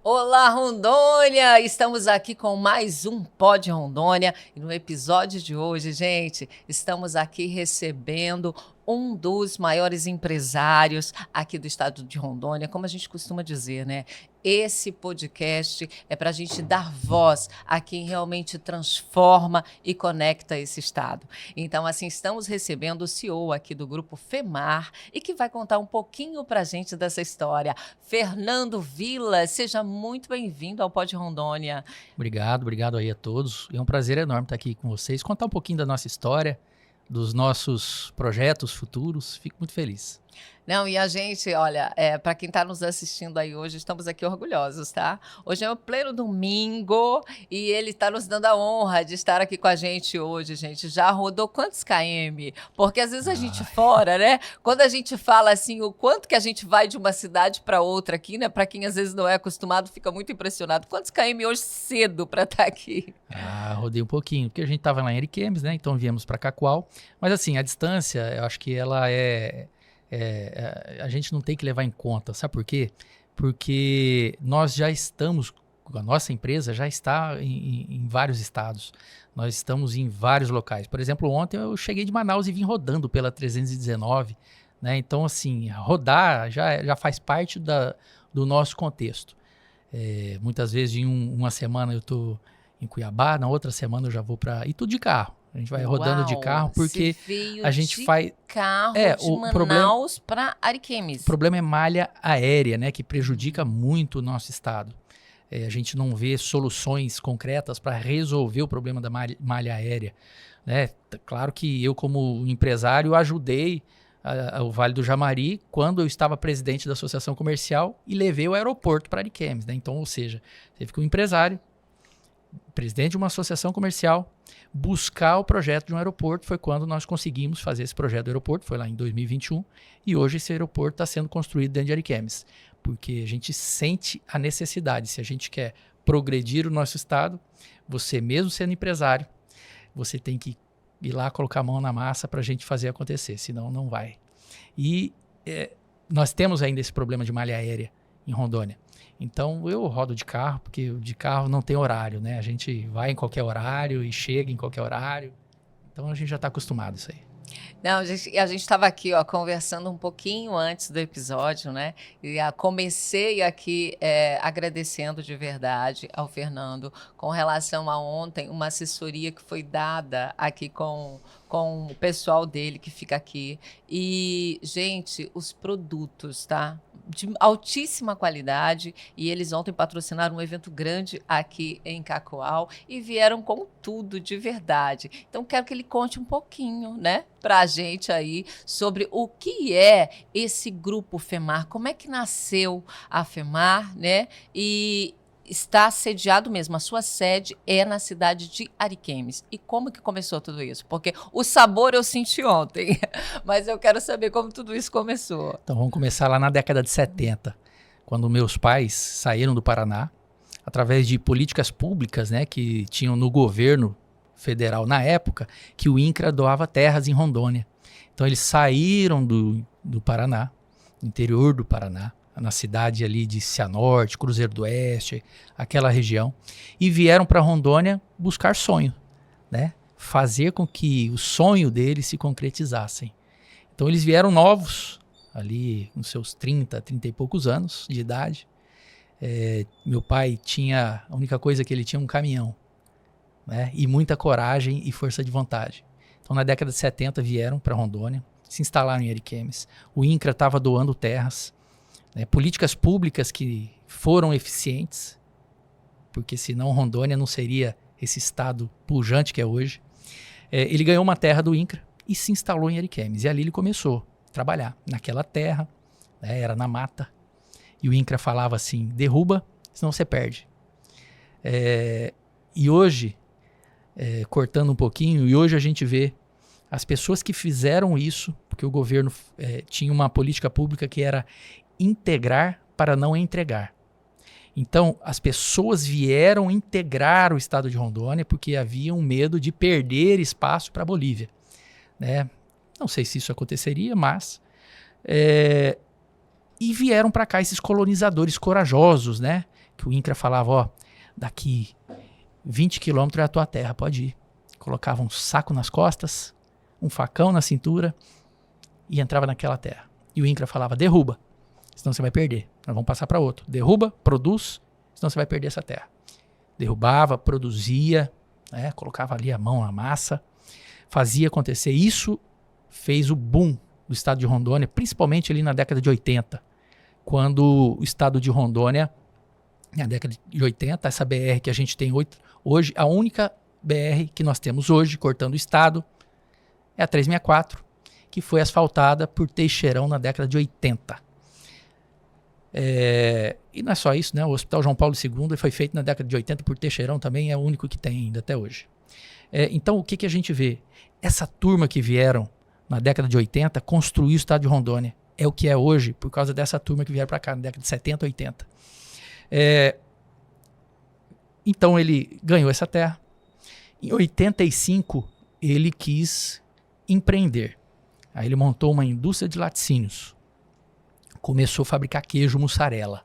Olá, Rondônia! Estamos aqui com mais um Pod Rondônia e no episódio de hoje, gente, estamos aqui recebendo um dos maiores empresários aqui do estado de Rondônia, como a gente costuma dizer, né? Esse podcast é para a gente dar voz a quem realmente transforma e conecta esse estado. Então, assim, estamos recebendo o CEO aqui do Grupo FEMAR e que vai contar um pouquinho para a gente dessa história. Fernando Villa, seja muito bem-vindo ao Pod Rondônia. Obrigado aí a todos. É um prazer enorme estar aqui com vocês, contar um pouquinho da nossa história, dos nossos projetos futuros. Fico muito feliz. Não, e a gente, olha, para quem está nos assistindo aí hoje, estamos aqui orgulhosos, tá? Hoje é o pleno domingo e ele está nos dando a honra de estar aqui com a gente hoje, gente. Já rodou quantos km? Porque às vezes a gente fora, né? Quando a gente fala assim, o quanto que a gente vai de uma cidade para outra aqui, né? Para quem às vezes não é acostumado, fica muito impressionado. Quantos km hoje cedo para estar aqui? Rodei um pouquinho, porque a gente estava lá em Ariquemes, né? Então viemos para Cacoal. Mas assim, a distância, eu acho que ela a gente não tem que levar em conta. Sabe por quê? Porque nós já estamos, a nossa empresa já está em vários estados. Nós estamos em vários locais. Por exemplo, ontem eu cheguei de Manaus e vim rodando pela 319, né? Então, assim, rodar já faz parte do nosso contexto. Muitas vezes em uma semana eu estou em Cuiabá, na outra semana eu já vou para... E tudo de carro. A gente vai rodando de carro porque a gente faz... carro de Manaus para Ariquemes. O problema é malha aérea, né, que prejudica muito o nosso estado. A gente não vê soluções concretas para resolver o problema da malha aérea, né? Claro que eu, como empresário, ajudei o Vale do Jamari quando eu estava presidente da Associação Comercial e levei o aeroporto para Ariquemes, né? Então, ou seja, teve que um empresário, presidente de uma associação comercial, buscar o projeto de um aeroporto. Foi quando nós conseguimos fazer esse projeto do aeroporto, foi lá em 2021, e hoje esse aeroporto está sendo construído dentro de Ariquemes, porque a gente sente a necessidade. Se a gente quer progredir o nosso estado, você mesmo sendo empresário, você tem que ir lá colocar a mão na massa para a gente fazer acontecer, senão não vai. E nós temos ainda esse problema de malha aérea em Rondônia. Então eu rodo de carro, porque de carro não tem horário, né? A gente vai em qualquer horário e chega em qualquer horário. Então a gente já está acostumado a isso aí. Não, a gente estava aqui, ó, conversando um pouquinho antes do episódio, né? E comecei aqui agradecendo de verdade ao Fernando com relação a ontem, uma assessoria que foi dada aqui com o pessoal dele que fica aqui. E, gente, os produtos, tá? De altíssima qualidade, e eles ontem patrocinaram um evento grande aqui em Cacoal e vieram com tudo de verdade. Então quero que ele conte um pouquinho, né, para a gente aí sobre o que é esse grupo FEMAR, como é que nasceu a FEMAR, né, e está sediado mesmo, a sua sede é na cidade de Ariquemes. E como que começou tudo isso? Porque o sabor eu senti ontem, mas eu quero saber como tudo isso começou. Então vamos começar lá na década de 70, quando meus pais saíram do Paraná, através de políticas públicas, né, que tinham no governo federal na época, que o INCRA doava terras em Rondônia. Então eles saíram do Paraná, interior do Paraná, na cidade ali de Cianorte, Cruzeiro do Oeste, aquela região, e vieram para Rondônia buscar sonho, né? Fazer com que o sonho deles se concretizassem. Então eles vieram novos, ali com seus 30 e poucos anos de idade. Meu pai tinha, a única coisa que ele tinha um caminhão, né? E muita coragem e força de vontade. Então na década de 70 vieram para Rondônia, se instalaram em Ariquemes. O INCRA estava doando terras, né, políticas públicas que foram eficientes, porque senão Rondônia não seria esse estado pujante que é hoje. Ele ganhou uma terra do INCRA e se instalou em Ariquemes. E ali ele começou a trabalhar naquela terra, né, era na mata. E o INCRA falava assim, derruba, senão você perde. E hoje, cortando um pouquinho, e hoje a gente vê as pessoas que fizeram isso, porque o governo tinha uma política pública que era integrar para não entregar. Então, as pessoas vieram integrar o estado de Rondônia porque havia um medo de perder espaço para a Bolívia, né? Não sei se isso aconteceria, mas... e vieram para cá esses colonizadores corajosos, né? que o INCRA falava, ó, daqui 20 quilômetros é a tua terra, pode ir. Colocava um saco nas costas, um facão na cintura e entrava naquela terra. E o INCRA falava, derruba, senão você vai perder. Nós vamos passar para outro. Derruba, produz, senão você vai perder essa terra. Derrubava, produzia, né, colocava ali a mão na massa, fazia acontecer. Isso fez o boom do estado de Rondônia, principalmente ali na década de 80, quando o estado de Rondônia, na década de 80, essa BR que a gente tem hoje, a única BR que nós temos hoje, cortando o estado, é a 364, que foi asfaltada por Teixeirão na década de 80. E não é só isso, né? O Hospital João Paulo II foi feito na década de 80 por Teixeirão, também é o único que tem ainda até hoje. Então, o que a gente vê? Essa turma que vieram na década de 80 construiu o estado de Rondônia. É o que é hoje, por causa dessa turma que vieram para cá, na década de 70, 80. Então, ele ganhou essa terra. Em 85, ele quis empreender. Aí ele montou uma indústria de laticínios. Começou a fabricar queijo mussarela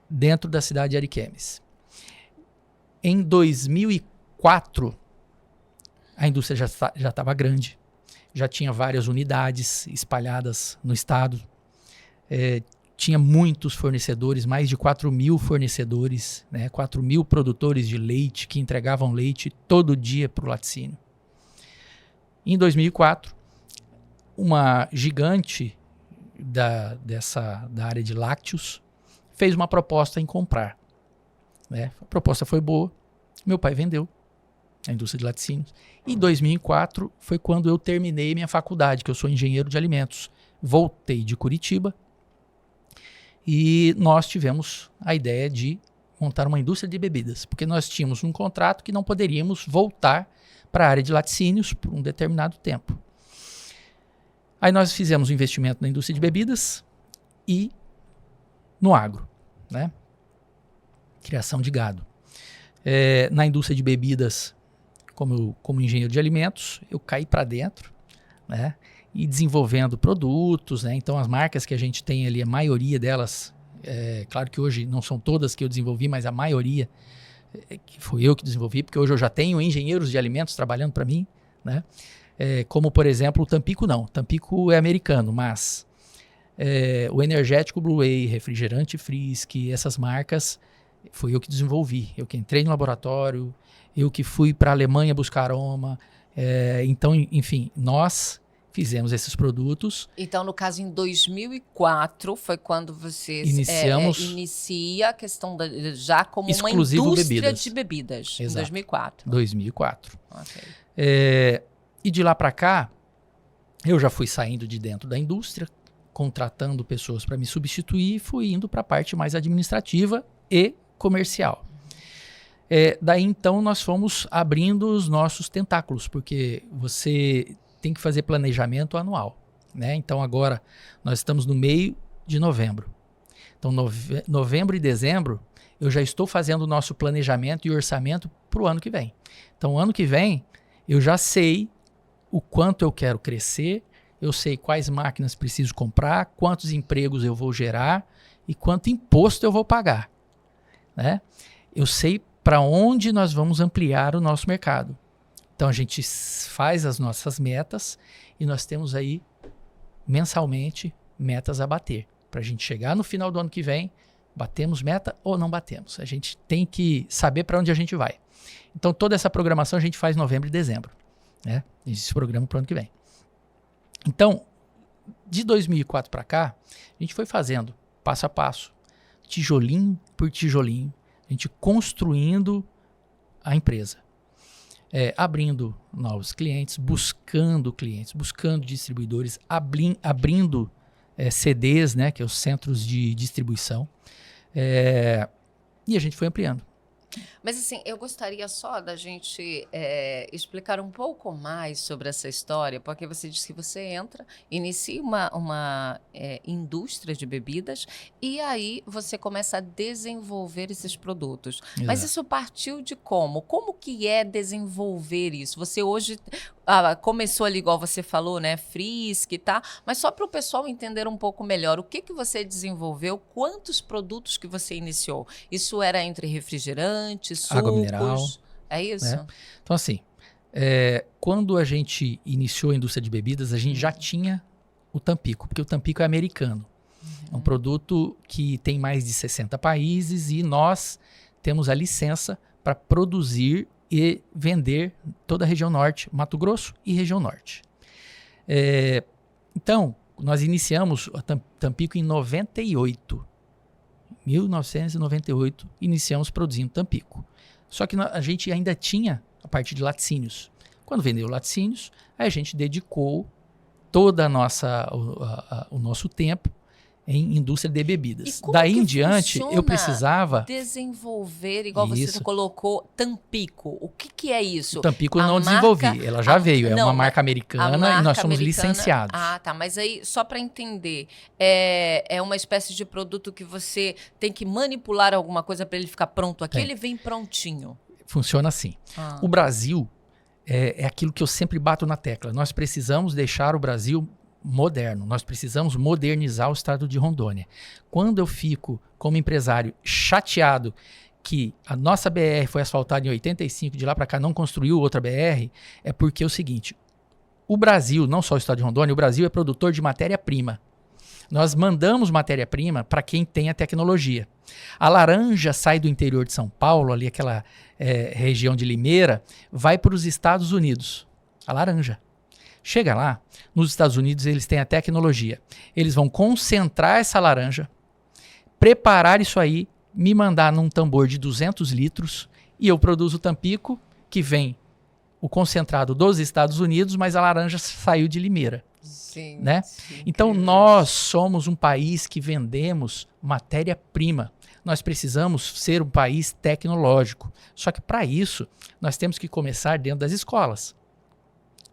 dentro da cidade de Ariquemes. Em 2004, a indústria já estava grande, já tinha várias unidades espalhadas no estado, tinha muitos fornecedores, mais de 4.000 fornecedores, né, 4.000 produtores de leite que entregavam leite todo dia para o laticínio. Em 2004, uma gigante da área de lácteos fez uma proposta em comprar. Né? A proposta foi boa, meu pai vendeu a indústria de laticínios. Em 2004 foi quando eu terminei minha faculdade, que eu sou engenheiro de alimentos. Voltei de Curitiba e nós tivemos a ideia de montar uma indústria de bebidas, porque nós tínhamos um contrato que não poderíamos voltar para a área de laticínios por um determinado tempo. Aí nós fizemos um investimento na indústria de bebidas e no agro, né? Criação de gado. Na indústria de bebidas, como engenheiro de alimentos, eu caí para dentro, né? E desenvolvendo produtos, né? Então as marcas que a gente tem ali, a maioria delas, claro que hoje não são todas que eu desenvolvi, mas a maioria que foi eu que desenvolvi, porque hoje eu já tenho engenheiros de alimentos trabalhando para mim, né? Como por exemplo o Tampico não, Tampico é americano, mas o energético Blue Whey, refrigerante Frisk, essas marcas foi eu que desenvolvi, eu que entrei no laboratório, eu que fui para a Alemanha buscar aroma, então enfim, nós fizemos esses produtos. Então, no caso, em 2004, foi quando vocês inicia a questão já como exclusivo uma indústria bebidas. De bebidas. Exato. Em 2004. 2004. Okay. E de lá para cá, eu já fui saindo de dentro da indústria, contratando pessoas para me substituir e fui indo para a parte mais administrativa e comercial. Daí, então, nós fomos abrindo os nossos tentáculos, porque você tem que fazer planejamento anual, né? Então agora nós estamos no meio de novembro. Então novembro e dezembro eu já estou fazendo o nosso planejamento e orçamento para o ano que vem. Então ano que vem eu já sei o quanto eu quero crescer, eu sei quais máquinas preciso comprar, quantos empregos eu vou gerar e quanto imposto eu vou pagar, né? Eu sei para onde nós vamos ampliar o nosso mercado. Então a gente faz as nossas metas e nós temos aí mensalmente metas a bater. Para a gente chegar no final do ano que vem, batemos meta ou não batemos. A gente tem que saber para onde a gente vai. Então toda essa programação a gente faz em novembro e dezembro, né? A gente se programa para o ano que vem. Então, de 2004 para cá, a gente foi fazendo passo a passo, tijolinho por tijolinho, a gente construindo a empresa. Abrindo novos clientes, buscando distribuidores, abrindo CDs, né, que é os centros de distribuição, e a gente foi ampliando. Mas assim, eu gostaria só da gente explicar um pouco mais sobre essa história, porque você disse que você inicia uma indústria de bebidas e aí você começa a desenvolver esses produtos. Exato. Mas isso partiu de como? Como que é desenvolver isso? Você hoje começou ali, igual você falou, né? Frisk, tá? Mas só para o pessoal entender um pouco melhor, o que que você desenvolveu? Quantos produtos que você iniciou? Isso era entre refrigerantes, Água mineral, sucos? É isso? né? Então, assim, quando a gente iniciou a indústria de bebidas, a gente já tinha o Tampico, porque o Tampico é americano. É um produto que tem mais de 60 países e nós temos a licença para produzir e vender toda a região norte, Mato Grosso e região norte. Então, nós iniciamos a Tampico em 98. 1998, iniciamos produzindo Tampico. Só que a gente ainda tinha a parte de laticínios. Quando vendeu laticínios, aí a gente dedicou toda o nosso tempo em indústria de bebidas. Daí em diante, eu precisava desenvolver, igual você colocou, Tampico. O que é isso? O Tampico eu não desenvolvi, ela já veio, é uma marca americana e nós somos licenciados. Ah, tá, mas aí, só para entender, é uma espécie de produto que você tem que manipular alguma coisa para ele ficar pronto aqui, ele vem prontinho? Funciona assim. O Brasil é aquilo que eu sempre bato na tecla. Nós precisamos deixar o Brasil moderno. Nós precisamos modernizar o estado de Rondônia. Quando eu fico, como empresário, chateado que a nossa BR foi asfaltada em 85, de lá para cá não construiu outra BR, é porque é o seguinte, o Brasil, não só o estado de Rondônia, o Brasil é produtor de matéria-prima. Nós mandamos matéria-prima para quem tem a tecnologia. A laranja sai do interior de São Paulo, ali aquela região de Limeira, vai para os Estados Unidos. A laranja. Chega lá, nos Estados Unidos eles têm a tecnologia. Eles vão concentrar essa laranja, preparar isso aí, me mandar num tambor de 200 litros e eu produzo o Tampico, que vem o concentrado dos Estados Unidos, mas a laranja saiu de Limeira. Sim, né? sim, então nós somos um país que vendemos matéria-prima. Nós precisamos ser um país tecnológico. Só que para isso, nós temos que começar dentro das escolas.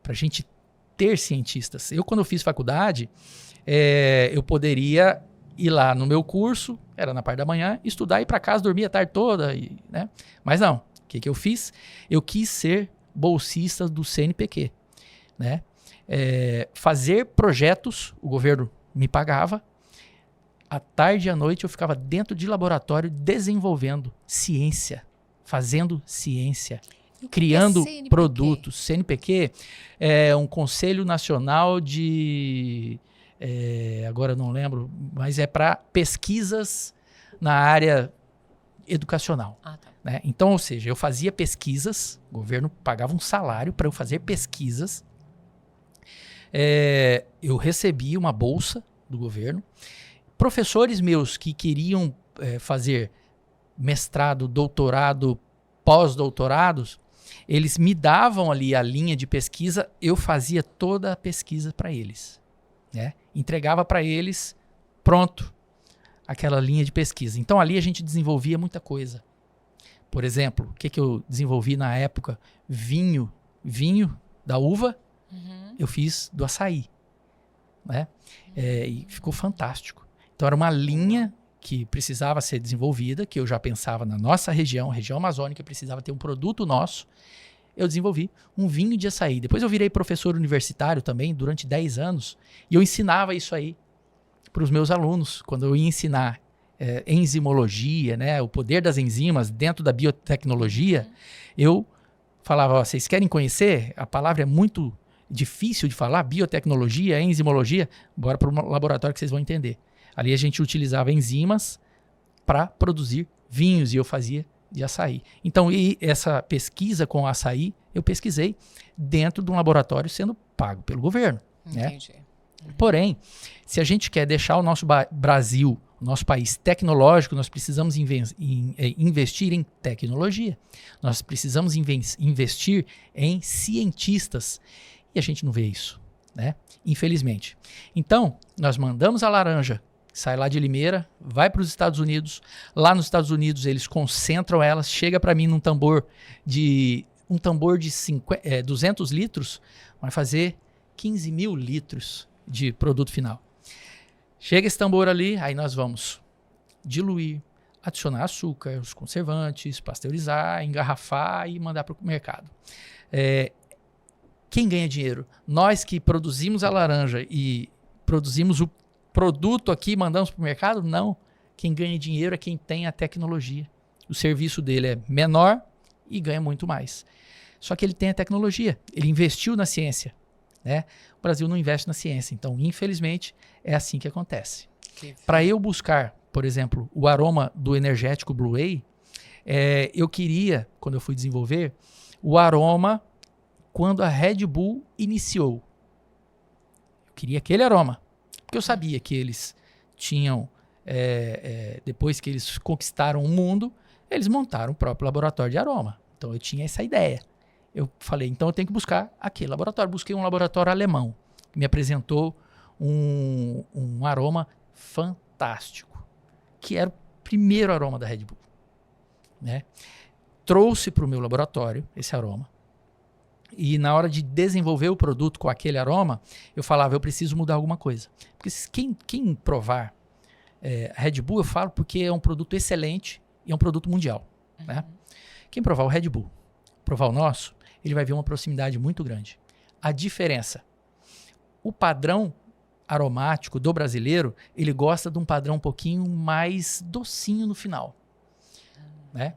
Para a gente ter cientistas. Eu, quando eu fiz faculdade, eu poderia ir lá no meu curso, era na parte da manhã, estudar e ir para casa, dormir a tarde toda. Né? Mas não. O que eu fiz? Eu quis ser bolsista do CNPq. Né? Fazer projetos, o governo me pagava. À tarde e à noite eu ficava dentro de laboratório desenvolvendo ciência, fazendo ciência. Criando produtos. CNPq é um Conselho Nacional de... agora eu não lembro, mas é para pesquisas na área educacional. Ah, tá. Né? Então, ou seja, eu fazia pesquisas, o governo pagava um salário para eu fazer pesquisas, eu recebia uma bolsa do governo. Professores meus que queriam fazer mestrado, doutorado, pós-doutorados, eles me davam ali a linha de pesquisa, eu fazia toda a pesquisa para eles. Né? Entregava para eles, pronto, aquela linha de pesquisa. Então ali a gente desenvolvia muita coisa. Por exemplo, o que eu desenvolvi na época? Vinho da uva, eu fiz do açaí. Né? E ficou fantástico. Então era uma linha que precisava ser desenvolvida, que eu já pensava na nossa região amazônica, precisava ter um produto nosso. Eu desenvolvi um vinho de açaí. Depois eu virei professor universitário também, durante 10 anos, e eu ensinava isso aí para os meus alunos. Quando eu ia ensinar enzimologia, né, o poder das enzimas dentro da biotecnologia, eu falava, ó, vocês querem conhecer? A palavra é muito difícil de falar, biotecnologia, enzimologia, bora para o laboratório que vocês vão entender. Ali a gente utilizava enzimas para produzir vinhos e eu fazia de açaí. Então, e essa pesquisa com açaí, eu pesquisei dentro de um laboratório sendo pago pelo governo. Entendi. Né? Porém, se a gente quer deixar o nosso Brasil, o nosso país tecnológico, nós precisamos investir em tecnologia. Nós precisamos investir em cientistas. E a gente não vê isso, né? Infelizmente. Então, nós mandamos a laranja, sai lá de Limeira, vai para os Estados Unidos. Lá nos Estados Unidos, eles concentram elas, chega para mim num tambor de 200 litros, vai fazer 15 mil litros de produto final. Chega esse tambor ali, aí nós vamos diluir, adicionar açúcar, os conservantes, pasteurizar, engarrafar e mandar para o mercado. Quem ganha dinheiro? Nós que produzimos a laranja e produzimos o produto aqui e mandamos para o mercado? Não. Quem ganha dinheiro é quem tem a tecnologia. O serviço dele é menor e ganha muito mais. Só que ele tem a tecnologia, ele investiu na ciência, né? O Brasil não investe na ciência, então, infelizmente, é assim que acontece. Para eu buscar, por exemplo, o aroma do energético Blue Whey, eu queria, quando eu fui desenvolver, o aroma quando a Red Bull iniciou. Eu queria aquele aroma, porque eu sabia que eles tinham, depois que eles conquistaram o mundo, eles montaram o próprio laboratório de aroma. Então eu tinha essa ideia. Eu falei, então eu tenho que buscar aquele laboratório. Busquei um laboratório alemão, que me apresentou um aroma fantástico, que era o primeiro aroma da Red Bull, né? Trouxe para o meu laboratório esse aroma. E na hora de desenvolver o produto com aquele aroma, eu falava, eu preciso mudar alguma coisa. Porque quem provar a Red Bull, eu falo porque é um produto excelente e é um produto mundial, né? Quem provar o Red Bull, provar o nosso, ele vai ver uma proximidade muito grande. A diferença, o padrão aromático do brasileiro, ele gosta de um padrão um pouquinho mais docinho no final, né?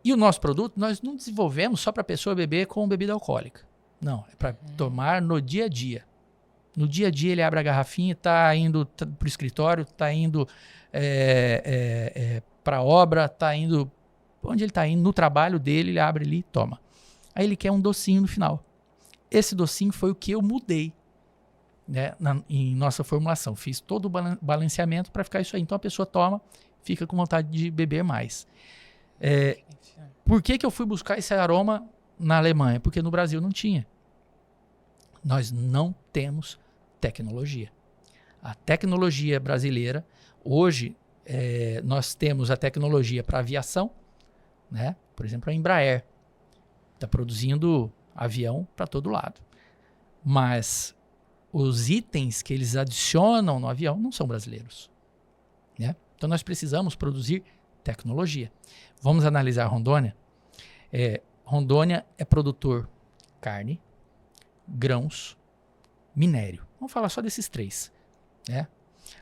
E o nosso produto, nós não desenvolvemos só para a pessoa beber com bebida alcoólica. Não, é para tomar no dia a dia. No dia a dia ele abre a garrafinha, está indo para o escritório, está indo para a obra, está indo... Onde ele está indo, no trabalho dele, ele abre ali e toma. Aí ele quer um docinho no final. Esse docinho foi o que eu mudei, né, em nossa formulação. Fiz todo o balanceamento para ficar isso aí. Então a pessoa toma, fica com vontade de beber mais. Por que eu fui buscar esse aroma na Alemanha? Porque no Brasil não tinha. Nós não temos tecnologia. A tecnologia brasileira, hoje, nós temos a tecnologia para aviação, né? Por exemplo, a Embraer está produzindo avião para todo lado. Mas os itens que eles adicionam no avião não são brasileiros, né? Então nós precisamos produzir tecnologia. Vamos analisar Rondônia. Rondônia é produtor carne, grãos, minério. Vamos falar só desses três, né?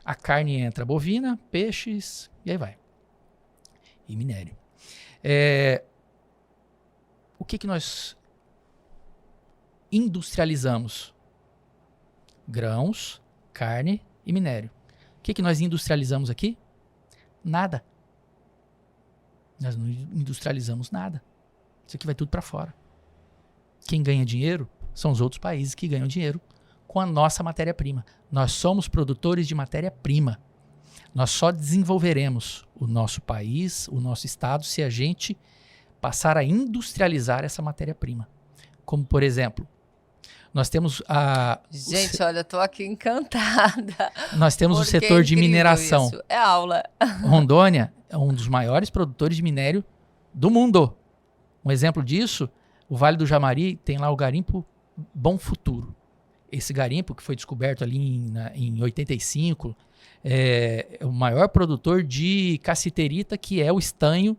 A carne entra bovina, peixes e aí vai. E minério. O que nós industrializamos? Grãos, carne e minério. O que nós industrializamos aqui? Nada. Nós não industrializamos nada. Isso aqui vai tudo para fora. Quem ganha dinheiro são os outros países que ganham dinheiro com a nossa matéria-prima. Nós somos produtores de matéria-prima. Nós só desenvolveremos o nosso país, o nosso estado, se a gente passar a industrializar essa matéria-prima. Como, por exemplo, nós temos Gente, olha, eu tô aqui encantada. Nós temos o setor de mineração. Isso. É aula. Rondônia é um dos maiores produtores de minério do mundo. Um exemplo disso, o Vale do Jamari tem lá o garimpo Bom Futuro. Esse garimpo que foi descoberto ali em 85 é o maior produtor de cassiterita, que é o estanho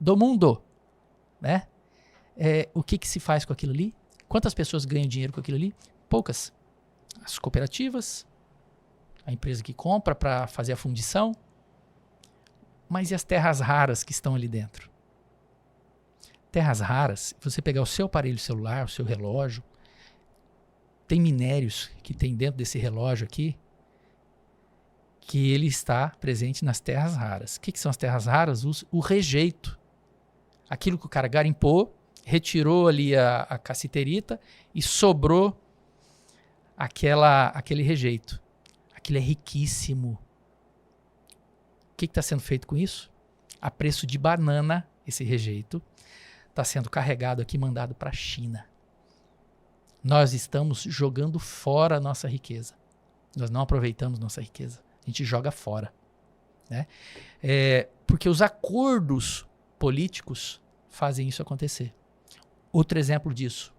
do mundo, né? O que se faz com aquilo ali? Quantas pessoas ganham dinheiro com aquilo ali? Poucas. As cooperativas, a empresa que compra para fazer a fundição. Mas e as terras raras que estão ali dentro? Terras raras, se você pegar o seu aparelho celular, o seu relógio, tem minérios que tem dentro desse relógio aqui, que ele está presente nas terras raras. O que são as terras raras? O rejeito. Aquilo que o cara garimpou, retirou ali a cassiterita e sobrou aquele rejeito. Aquilo é riquíssimo. O que está sendo feito com isso? A preço de banana, esse rejeito está sendo carregado aqui, mandado para a China. Nós estamos jogando fora a nossa riqueza. Nós não aproveitamos nossa riqueza. A gente joga fora, né? Porque os acordos políticos fazem isso acontecer. Outro exemplo disso.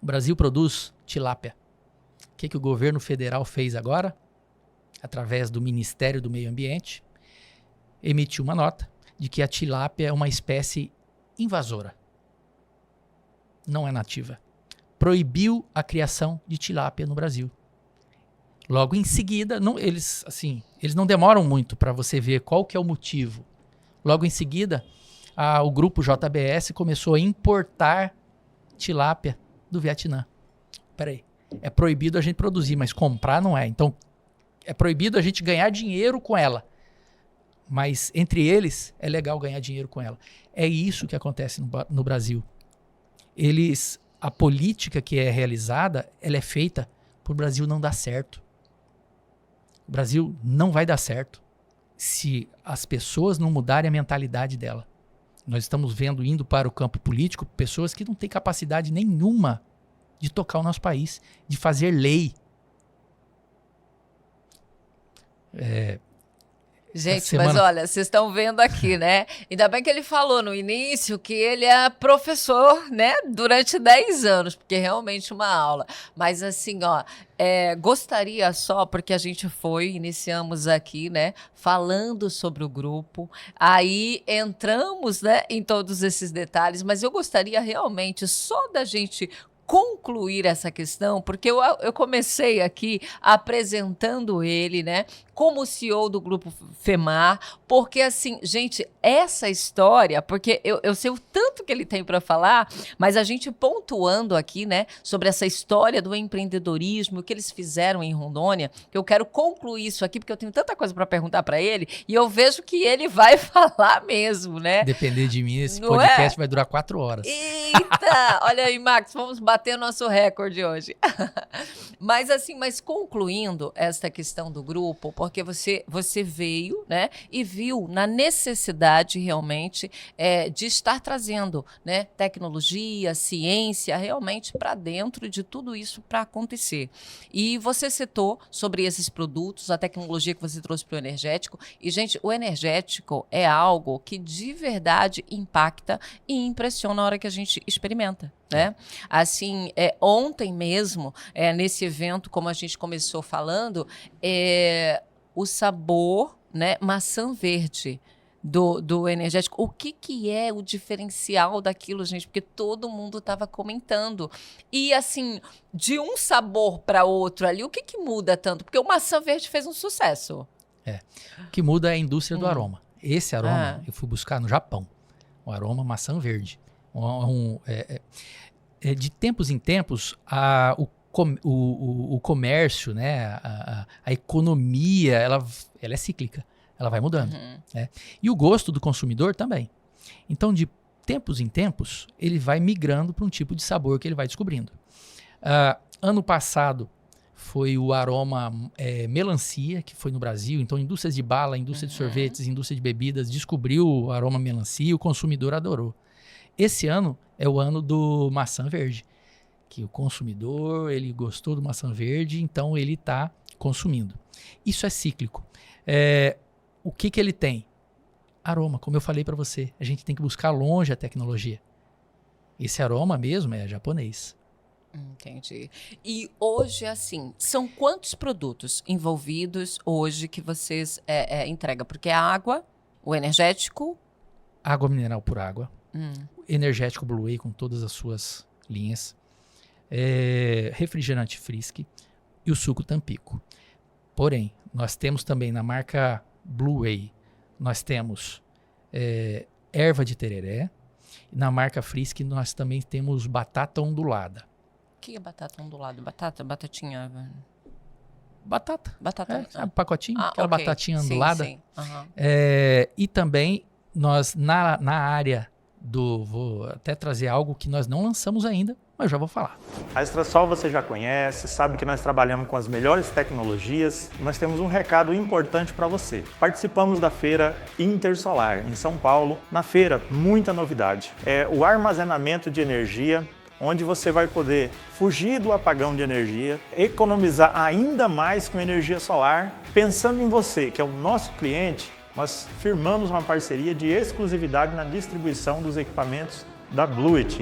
O Brasil produz tilápia. O que o governo federal fez agora? Através do Ministério do Meio Ambiente, emitiu uma nota de que a tilápia é uma espécie invasora. não é nativa. Proibiu a criação de tilápia no Brasil. Logo em seguida, eles não demoram muito para você ver qual que é o motivo. Logo em seguida, o grupo JBS começou a importar tilápia do Vietnã. Peraí, é proibido a gente produzir, mas comprar não é. Então, é proibido a gente ganhar dinheiro com ela. Mas entre eles, é legal ganhar dinheiro com ela. É isso que acontece no Brasil. A política que é realizada, ela é feita para o Brasil não dar certo. O Brasil não vai dar certo se as pessoas não mudarem a mentalidade dela. Nós estamos vendo, indo para o campo político, pessoas que não têm capacidade nenhuma de tocar o nosso país, de fazer lei. Gente, mas olha, vocês estão vendo aqui, né? Ainda bem que ele falou no início que ele é professor, né? Durante 10 anos, porque é realmente uma aula. Mas assim, ó, gostaria só, porque a gente iniciamos aqui, né? Falando sobre o grupo, aí entramos, né? Em todos esses detalhes, mas eu gostaria realmente só da gente concluir essa questão, porque eu comecei aqui apresentando ele, né, como CEO do Grupo FEMAR, porque assim, gente, essa história, porque eu sei o tanto que ele tem para falar, mas a gente pontuando aqui, né, sobre essa história do empreendedorismo, o que eles fizeram em Rondônia, que eu quero concluir isso aqui, porque eu tenho tanta coisa para perguntar para ele, e eu vejo que ele vai falar mesmo, né? Depender de mim, esse podcast vai durar 4 horas. Eita! Olha aí, Max, vamos bater o nosso recorde hoje. Mas concluindo esta questão do grupo, porque você veio, né, e viu na necessidade realmente de estar trazendo, né, tecnologia, ciência, realmente para dentro de tudo isso para acontecer. E você citou sobre esses produtos, a tecnologia que você trouxe para o energético. E, gente, o energético é algo que de verdade impacta e impressiona na hora que a gente experimenta, né? Assim, ontem mesmo, nesse evento, como a gente começou falando, o sabor, né, maçã verde do energético. O que é o diferencial daquilo, gente? Porque todo mundo estava comentando. E, assim, de um sabor para outro ali, o que muda tanto? Porque o maçã verde fez um sucesso. O que muda é a indústria do aroma. Esse aroma eu fui buscar no Japão. O aroma maçã verde. De tempos em tempos, o comércio, né, a economia, ela é cíclica, ela vai mudando. Né? E o gosto do consumidor também. Então, de tempos em tempos, ele vai migrando para um tipo de sabor que ele vai descobrindo. Ano passado foi o aroma melancia, que foi no Brasil. Então, indústrias de bala, indústria de sorvetes, indústria de bebidas descobriu o aroma melancia e o consumidor adorou. Esse ano é o ano do maçã verde, que o consumidor, ele gostou do maçã verde, então ele está consumindo. Isso é cíclico. O que ele tem? Aroma, como eu falei para você, a gente tem que buscar longe a tecnologia. Esse aroma mesmo é japonês. Entendi. E hoje, assim, são quantos produtos envolvidos hoje que vocês entregam? Porque a água, o energético... Água mineral por água. Energético Blue Whey com todas as suas linhas. Refrigerante Frisk e o suco Tampico. Porém, nós temos também na marca Blue Whey, nós temos erva de tereré. Na marca Frisk nós também temos batata ondulada. O que é batata ondulada? Batatinha... Batata. Sabe, pacotinho? Aquela batatinha ondulada. Sim. E também nós na área vou até trazer algo que nós não lançamos ainda, mas já vou falar. A Extrasol você já conhece, sabe que nós trabalhamos com as melhores tecnologias. Nós temos um recado importante para você. Participamos da feira Intersolar em São Paulo. Na feira, muita novidade. É o armazenamento de energia, onde você vai poder fugir do apagão de energia, economizar ainda mais com energia solar. Pensando em você, que é o nosso cliente, nós firmamos uma parceria de exclusividade na distribuição dos equipamentos da Bluet.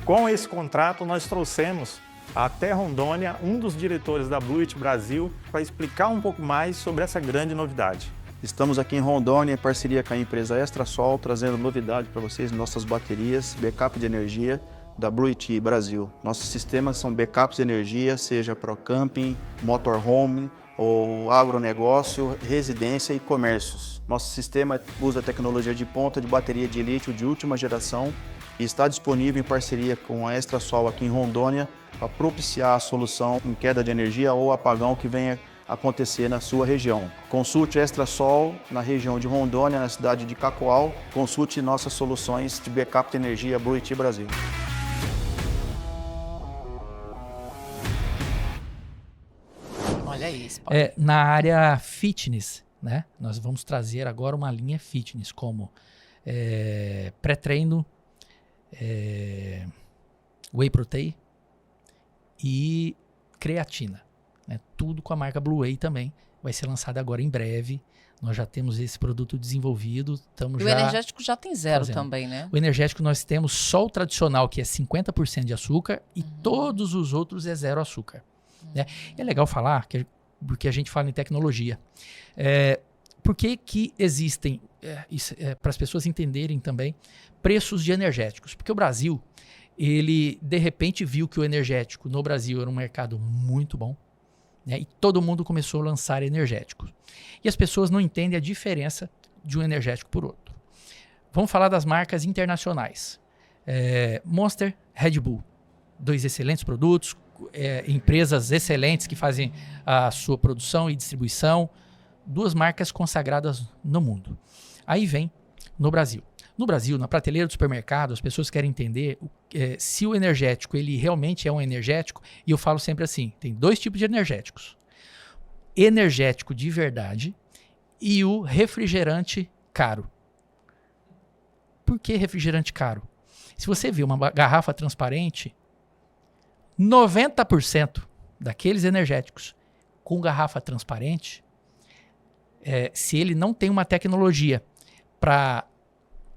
Com esse contrato, nós trouxemos até Rondônia um dos diretores da Bluet Brasil para explicar um pouco mais sobre essa grande novidade. Estamos aqui em Rondônia, em parceria com a empresa Extrasol, trazendo novidade para vocês, nossas baterias, backup de energia da Bluetooth Brasil. Nossos sistemas são backups de energia, seja para o camping, motorhome, ou agronegócio, residência e comércios. Nosso sistema usa tecnologia de ponta de bateria de lítio de última geração e está disponível em parceria com a Extrasol aqui em Rondônia para propiciar a solução em queda de energia ou apagão que venha acontecer na sua região. Consulte Extrasol na região de Rondônia, na cidade de Cacoal. Consulte nossas soluções de backup de energia Bluetooth Brasil. Olha isso. Na área fitness, né? Nós vamos trazer agora uma linha fitness como pré-treino, whey protein e creatina. Né? Tudo com a marca Blue Whey também. Vai ser lançado agora em breve. Nós já temos esse produto desenvolvido. E o energético já tem zero também, né? O energético nós temos só o tradicional, que é 50% de açúcar, e todos os outros é zero açúcar. Né? É legal falar, porque a gente fala em tecnologia. Por que existem, para as pessoas entenderem também, preços de energéticos? Porque o Brasil, ele de repente viu que o energético no Brasil era um mercado muito bom, né? E todo mundo começou a lançar energéticos. E as pessoas não entendem a diferença de um energético por outro. Vamos falar das marcas internacionais. Monster, Red Bull. 2 excelentes produtos, empresas excelentes que fazem a sua produção e distribuição. 2 marcas consagradas no mundo. Aí vem no Brasil. No Brasil, na prateleira do supermercado, as pessoas querem entender se o energético ele realmente é um energético. E eu falo sempre assim, tem 2 tipos de energéticos. Energético de verdade e o refrigerante caro. Por que refrigerante caro? Se você vê uma garrafa transparente, 90% daqueles energéticos com garrafa transparente, se ele não tem uma tecnologia para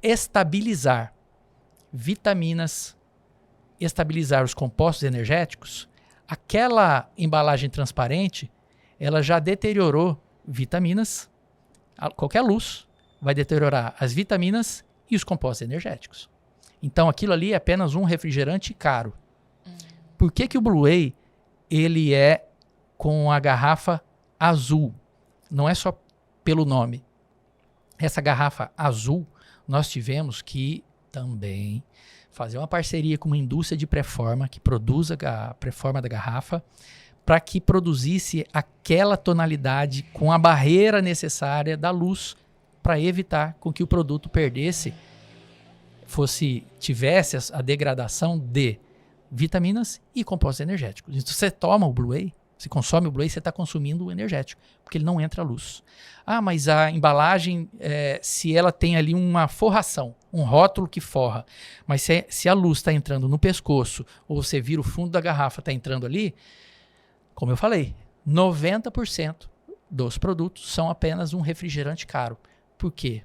estabilizar vitaminas, estabilizar os compostos energéticos, aquela embalagem transparente, ela já deteriorou vitaminas, qualquer luz vai deteriorar as vitaminas e os compostos energéticos. Então aquilo ali é apenas um refrigerante caro. Por que o Blue Whey ele é com a garrafa azul? Não é só pelo nome. Essa garrafa azul, nós tivemos que também fazer uma parceria com uma indústria de pré-forma que produz a pré-forma da garrafa para que produzisse aquela tonalidade com a barreira necessária da luz para evitar com que o produto tivesse a degradação de vitaminas e compostos energéticos. Então você toma o Blue Whey, você consome o Blue Whey, você está consumindo o energético, porque ele não entra a luz. Ah, mas a embalagem, se ela tem ali uma forração, um rótulo que forra, mas se a luz está entrando no pescoço, ou você vira o fundo da garrafa, está entrando ali, como eu falei, 90% dos produtos são apenas um refrigerante caro. Por quê?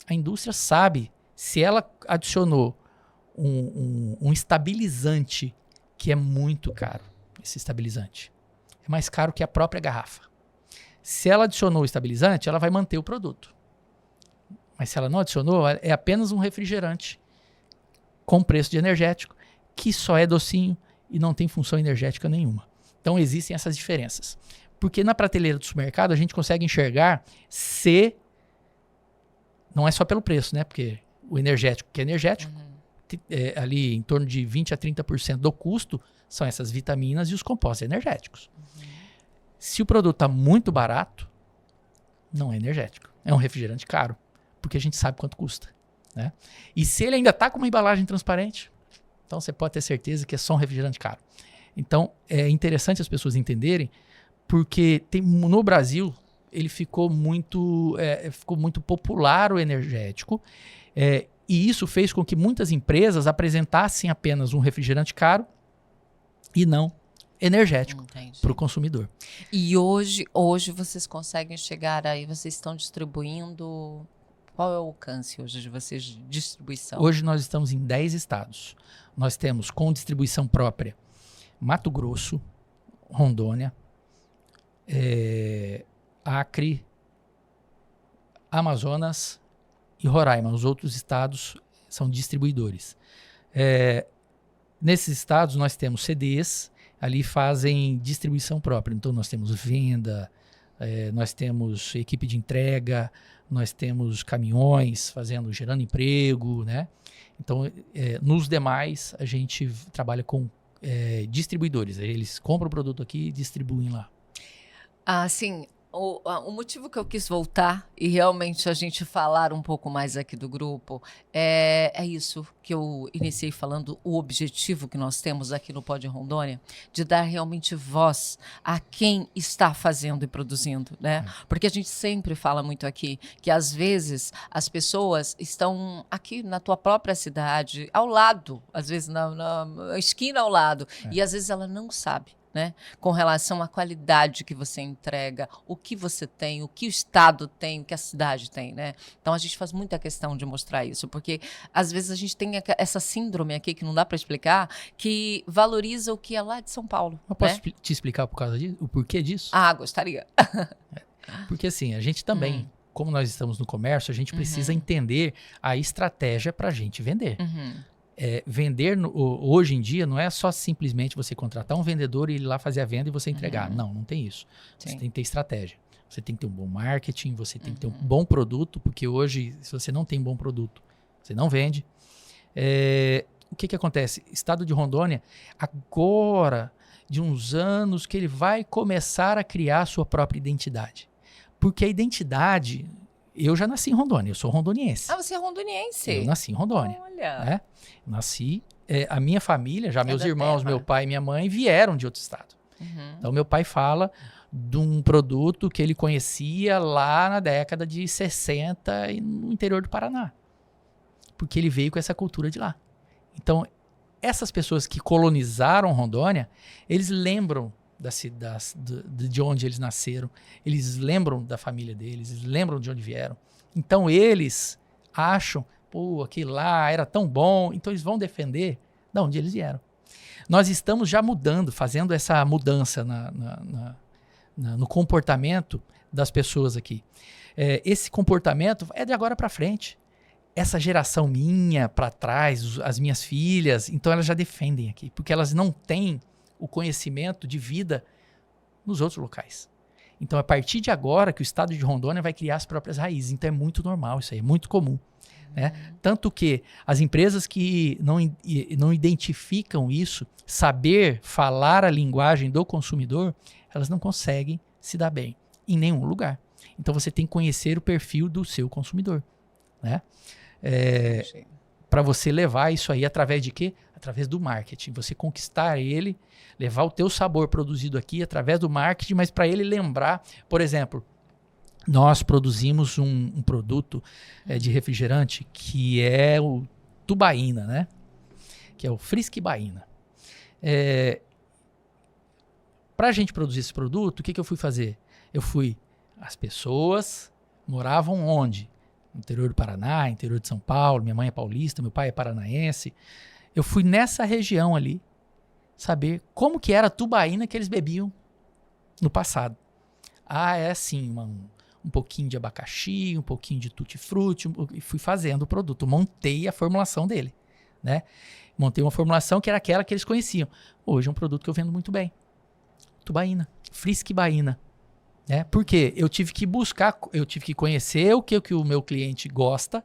A indústria sabe, se ela adicionou um estabilizante que é muito caro, esse estabilizante. É mais caro que a própria garrafa. Se ela adicionou o estabilizante, ela vai manter o produto. Mas se ela não adicionou, é apenas um refrigerante com preço de energético, que só é docinho e não tem função energética nenhuma. Então existem essas diferenças. Porque na prateleira do supermercado a gente consegue enxergar se... Não é só pelo preço, né? Porque o energético, que é energético, ali em torno de 20% a 30% do custo são essas vitaminas e os compostos energéticos. Se o produto está muito barato, não é energético. É um refrigerante caro, porque a gente sabe quanto custa. Né? E se ele ainda está com uma embalagem transparente, então você pode ter certeza que é só um refrigerante caro. Então é interessante as pessoas entenderem, porque no Brasil ele ficou muito popular o energético, e isso fez com que muitas empresas apresentassem apenas um refrigerante caro e não energético para o consumidor. E hoje vocês conseguem chegar aí, vocês estão distribuindo... Qual é o alcance hoje de vocês de distribuição? Hoje nós estamos em 10 estados. Nós temos com distribuição própria Mato Grosso, Rondônia, Acre, Amazonas e Roraima. Os outros estados são distribuidores. Nesses estados nós temos CDs, ali fazem distribuição própria. Então nós temos venda, nós temos equipe de entrega, nós temos caminhões gerando emprego, né? Então, nos demais, a gente trabalha com distribuidores. Eles compram o produto aqui e distribuem lá. Assim, o motivo que eu quis voltar e realmente a gente falar um pouco mais aqui do grupo é isso que eu iniciei falando, o objetivo que nós temos aqui no Pod Rondônia, de dar realmente voz a quem está fazendo e produzindo, né? Porque a gente sempre fala muito aqui que às vezes as pessoas estão aqui na tua própria cidade, ao lado, às vezes na esquina ao lado, e às vezes ela não sabe. Né? Com relação à qualidade que você entrega, o que você tem, o que o estado tem, o que a cidade tem, né? Então a gente faz muita questão de mostrar isso, porque às vezes a gente tem essa síndrome aqui que não dá para explicar, que valoriza o que é lá de São Paulo. Eu posso te explicar o porquê disso? Ah, gostaria. Porque assim, a gente também, como nós estamos no comércio, a gente precisa entender a estratégia para a gente vender. Vender hoje em dia não é só simplesmente você contratar um vendedor e ele lá fazer a venda e você entregar. Não tem isso. Sim. Você tem que ter estratégia. Você tem que ter um bom marketing, você tem que ter um bom produto, porque hoje, se você não tem bom produto, você não vende. O que acontece? Estado de Rondônia, agora, de uns anos, que ele vai começar a criar a sua própria identidade. Porque a identidade... Eu já nasci em Rondônia, eu sou rondoniense. Ah, você é rondoniense? Eu nasci em Rondônia. Olha. Nasci, a minha família, já meus irmãos, meu pai e minha mãe vieram de outro estado. Então, meu pai fala de um produto que ele conhecia lá na década de 60 no interior do Paraná. Porque ele veio com essa cultura de lá. Então, essas pessoas que colonizaram Rondônia, eles lembram de onde eles nasceram, eles lembram da família deles, eles lembram de onde vieram. Então eles acham, aquilo lá era tão bom, então eles vão defender de onde eles vieram. Nós estamos já mudando, fazendo essa mudança no comportamento das pessoas aqui. Esse comportamento é de agora para frente. Essa geração minha para trás, as minhas filhas, então elas já defendem aqui, porque elas não têm o conhecimento de vida nos outros locais. Então, a partir de agora que o estado de Rondônia vai criar as próprias raízes. Então, é muito normal isso aí, é muito comum. Né? Tanto que as empresas que não identificam isso, saber falar a linguagem do consumidor, elas não conseguem se dar bem em nenhum lugar. Então, você tem que conhecer o perfil do seu consumidor. Né? Para você levar isso aí através de quê? Através do marketing. Você conquistar ele, levar o teu sabor produzido aqui através do marketing, mas para ele lembrar, por exemplo, nós produzimos um produto de refrigerante que é o Tubaína, né? Que é o Frisky Baína. Para a gente produzir esse produto, o que eu fui fazer? As pessoas moravam onde? No interior do Paraná, interior de São Paulo, minha mãe é paulista, meu pai é paranaense. Eu fui nessa região ali saber como que era a tubaína que eles bebiam no passado. É assim, um pouquinho de abacaxi, um pouquinho de tutti-frutti, e fui fazendo o produto, montei a formulação dele, né? Montei uma formulação que era aquela que eles conheciam. Hoje é um produto que eu vendo muito bem. Tubaína, Frisky Baína. Né? Porque eu tive que conhecer o que o meu cliente gosta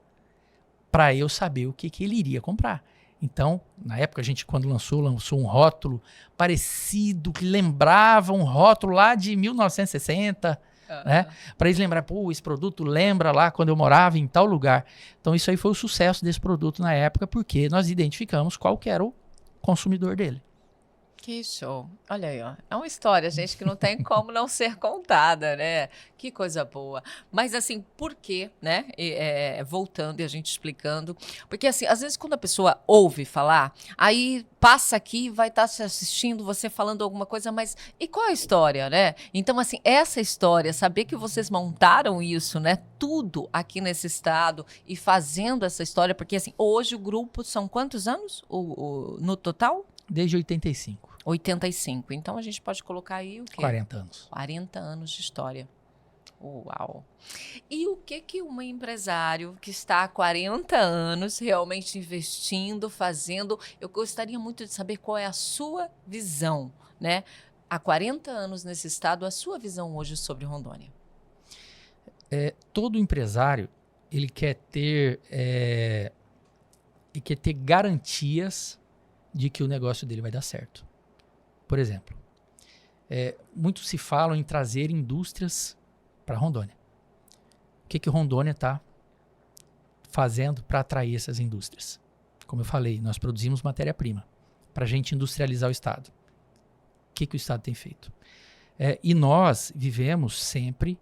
para eu saber o que ele iria comprar. Então, na época, a gente, quando lançou um rótulo parecido, que lembrava um rótulo lá de 1960, né? Para eles lembrar, esse produto lembra lá quando eu morava em tal lugar. Então, isso aí foi o sucesso desse produto na época, porque nós identificamos qual que era o consumidor dele. Que show. Olha aí, ó. É uma história, gente, que não tem como não ser contada, né? Que coisa boa. Mas, assim, por quê, né? Voltando e a gente explicando. Porque, assim, às vezes quando a pessoa ouve falar, aí passa aqui, vai estar se assistindo, você falando alguma coisa, mas e qual a história, né? Então, assim, essa história, saber que vocês montaram isso, né? Tudo aqui nesse estado e fazendo essa história, porque, assim, hoje o grupo são quantos anos no total? Desde 85. 85. Então, a gente pode colocar aí o quê? 40 anos. 40 anos de história. Uau! E o que um empresário que está há 40 anos realmente investindo, fazendo? Eu gostaria muito de saber qual é a sua visão, né? Há 40 anos nesse estado, a sua visão hoje sobre Rondônia. Todo empresário, ele quer ter garantias de que o negócio dele vai dar certo. Por exemplo, muito se fala em trazer indústrias para Rondônia. O que Rondônia está fazendo para atrair essas indústrias? Como eu falei, nós produzimos matéria-prima para a gente industrializar o estado. O que o estado tem feito? E nós vivemos sempre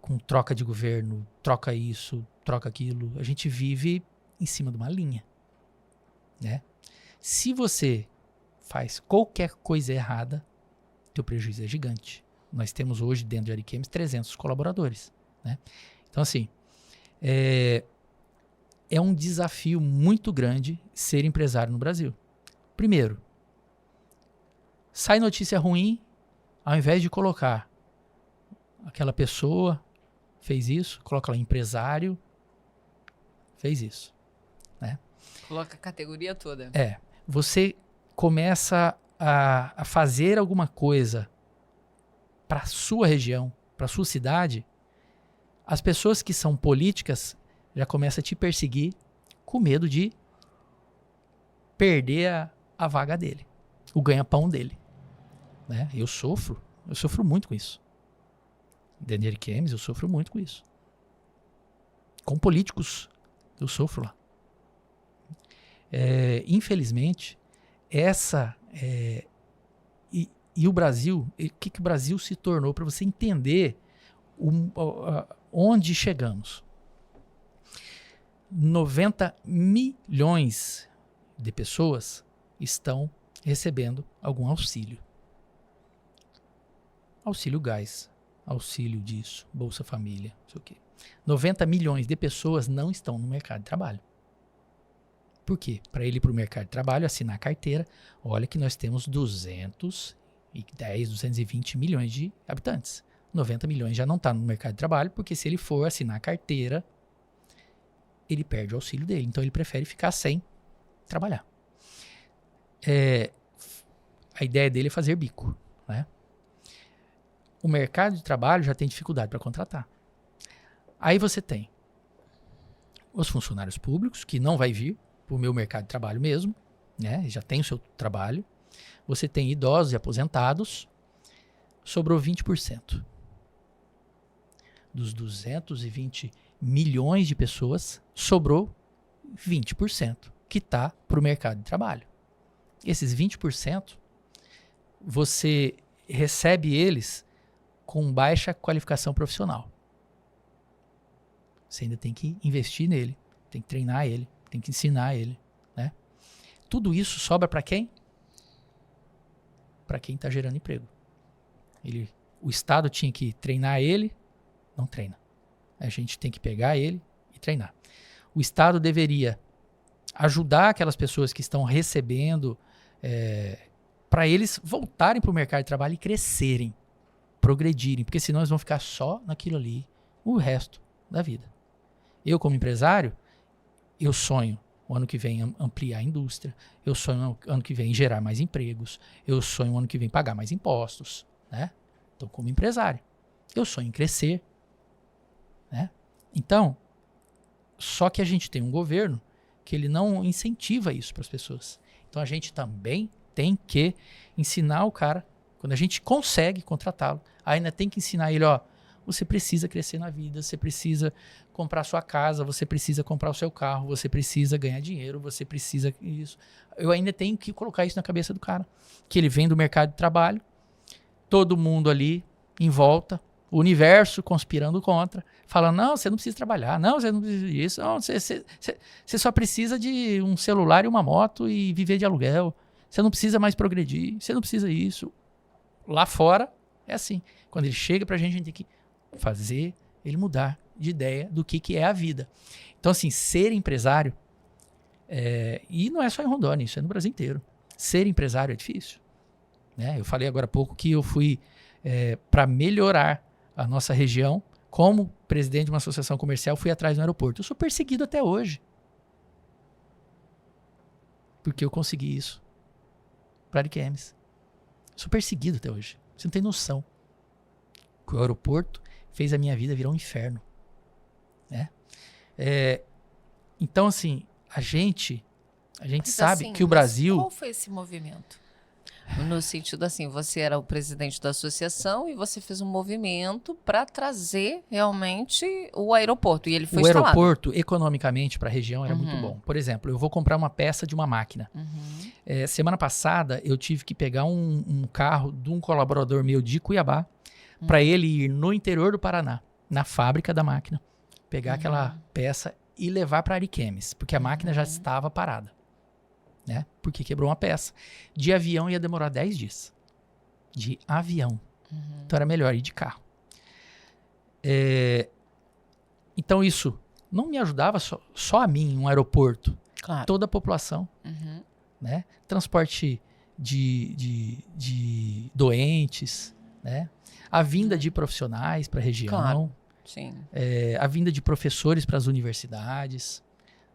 com troca de governo, troca isso, troca aquilo. A gente vive em cima de uma linha, né? Se você faz qualquer coisa errada, teu prejuízo é gigante. Nós temos hoje, dentro de Ariquemes, 300 colaboradores, né? Então, assim, é um desafio muito grande ser empresário no Brasil. Primeiro, sai notícia ruim, ao invés de colocar aquela pessoa fez isso, coloca lá empresário, fez isso, né? Coloca a categoria toda. Você começa a fazer alguma coisa para sua região, para sua cidade, as pessoas que são políticas já começam a te perseguir com medo de perder a vaga dele, o ganha-pão dele, né? Eu sofro muito com isso. Dentro de Ariquemes, eu sofro muito com isso. Com políticos, eu sofro lá. Infelizmente, e o Brasil, o que o Brasil se tornou, para você entender onde chegamos. 90 milhões de pessoas estão recebendo algum auxílio. Auxílio gás, auxílio disso, Bolsa Família, não sei o quê. 90 milhões de pessoas não estão no mercado de trabalho. Por quê? Para ele ir para o mercado de trabalho, assinar a carteira, olha que nós temos 220 milhões de habitantes. 90 milhões já não está no mercado de trabalho, porque se ele for assinar a carteira, ele perde o auxílio dele. Então ele prefere ficar sem trabalhar. A ideia dele é fazer bico, né? O mercado de trabalho já tem dificuldade para contratar. Aí você tem os funcionários públicos, que não vai vir para o meu mercado de trabalho mesmo, né? Já tem o seu trabalho. Você tem idosos e aposentados, sobrou 20%. Dos 220 milhões de pessoas, sobrou 20% que está para o mercado de trabalho. Esses 20%, você recebe eles com baixa qualificação profissional. Você ainda tem que investir nele, tem que treinar ele, tem que ensinar ele, né? Tudo isso sobra para quem? Para quem está gerando emprego. O Estado tinha que treinar ele, não treina. A gente tem que pegar ele e treinar. O Estado deveria ajudar aquelas pessoas que estão recebendo para eles voltarem para o mercado de trabalho e crescerem, progredirem, porque senão eles vão ficar só naquilo ali o resto da vida. Eu, como empresário, eu sonho o ano que vem ampliar a indústria, eu sonho o ano que vem gerar mais empregos, eu sonho o ano que vem pagar mais impostos, né? Então, como empresário, eu sonho em crescer, né? Então, só que a gente tem um governo que ele não incentiva isso para as pessoas. Então, a gente também tem que ensinar o cara, quando a gente consegue contratá-lo, ainda tem que ensinar ele, ó, você precisa crescer na vida, você precisa comprar sua casa, você precisa comprar o seu carro, você precisa ganhar dinheiro, você precisa isso. Eu ainda tenho que colocar isso na cabeça do cara, que ele vem do mercado de trabalho, todo mundo ali em volta, o universo conspirando contra, falando, não, você não precisa trabalhar, não, você não precisa disso, não, você só precisa de um celular e uma moto e viver de aluguel, você não precisa mais progredir, você não precisa isso. Lá fora é assim, quando ele chega pra gente tem que fazer ele mudar de ideia do que é a vida. Então, assim, ser empresário, e não é só em Rondônia, isso é no Brasil inteiro. Ser empresário é difícil, né? Eu falei agora há pouco que eu fui para melhorar a nossa região, como presidente de uma associação comercial, fui atrás do aeroporto. Eu sou perseguido até hoje. Porque eu consegui isso para Ariquemes. Sou perseguido até hoje. Você não tem noção. O aeroporto fez a minha vida virar um inferno. Né? Então, assim, a gente Mas, sabe assim, que o mas Brasil... Qual foi esse movimento? No sentido assim, você era o presidente da associação e você fez um movimento para trazer realmente o aeroporto. E ele foi O instalado. aeroporto, economicamente, para a região, era muito Uhum. bom. Por exemplo, eu vou comprar uma peça de uma máquina. Uhum. Semana passada, eu tive que pegar um carro de um colaborador meu de Cuiabá para ele ir no interior do Paraná, na fábrica da máquina, pegar aquela peça e levar para Ariquemes, porque a máquina já estava parada. Né? Porque quebrou uma peça. De avião ia demorar 10 dias. De avião. Então era melhor ir de carro. Então isso não me ajudava só a mim, um aeroporto. Claro. Toda a população. Uhum. Né? Transporte de doentes. Né? A vinda de profissionais para a região. Claro. Sim. A vinda de professores para as universidades.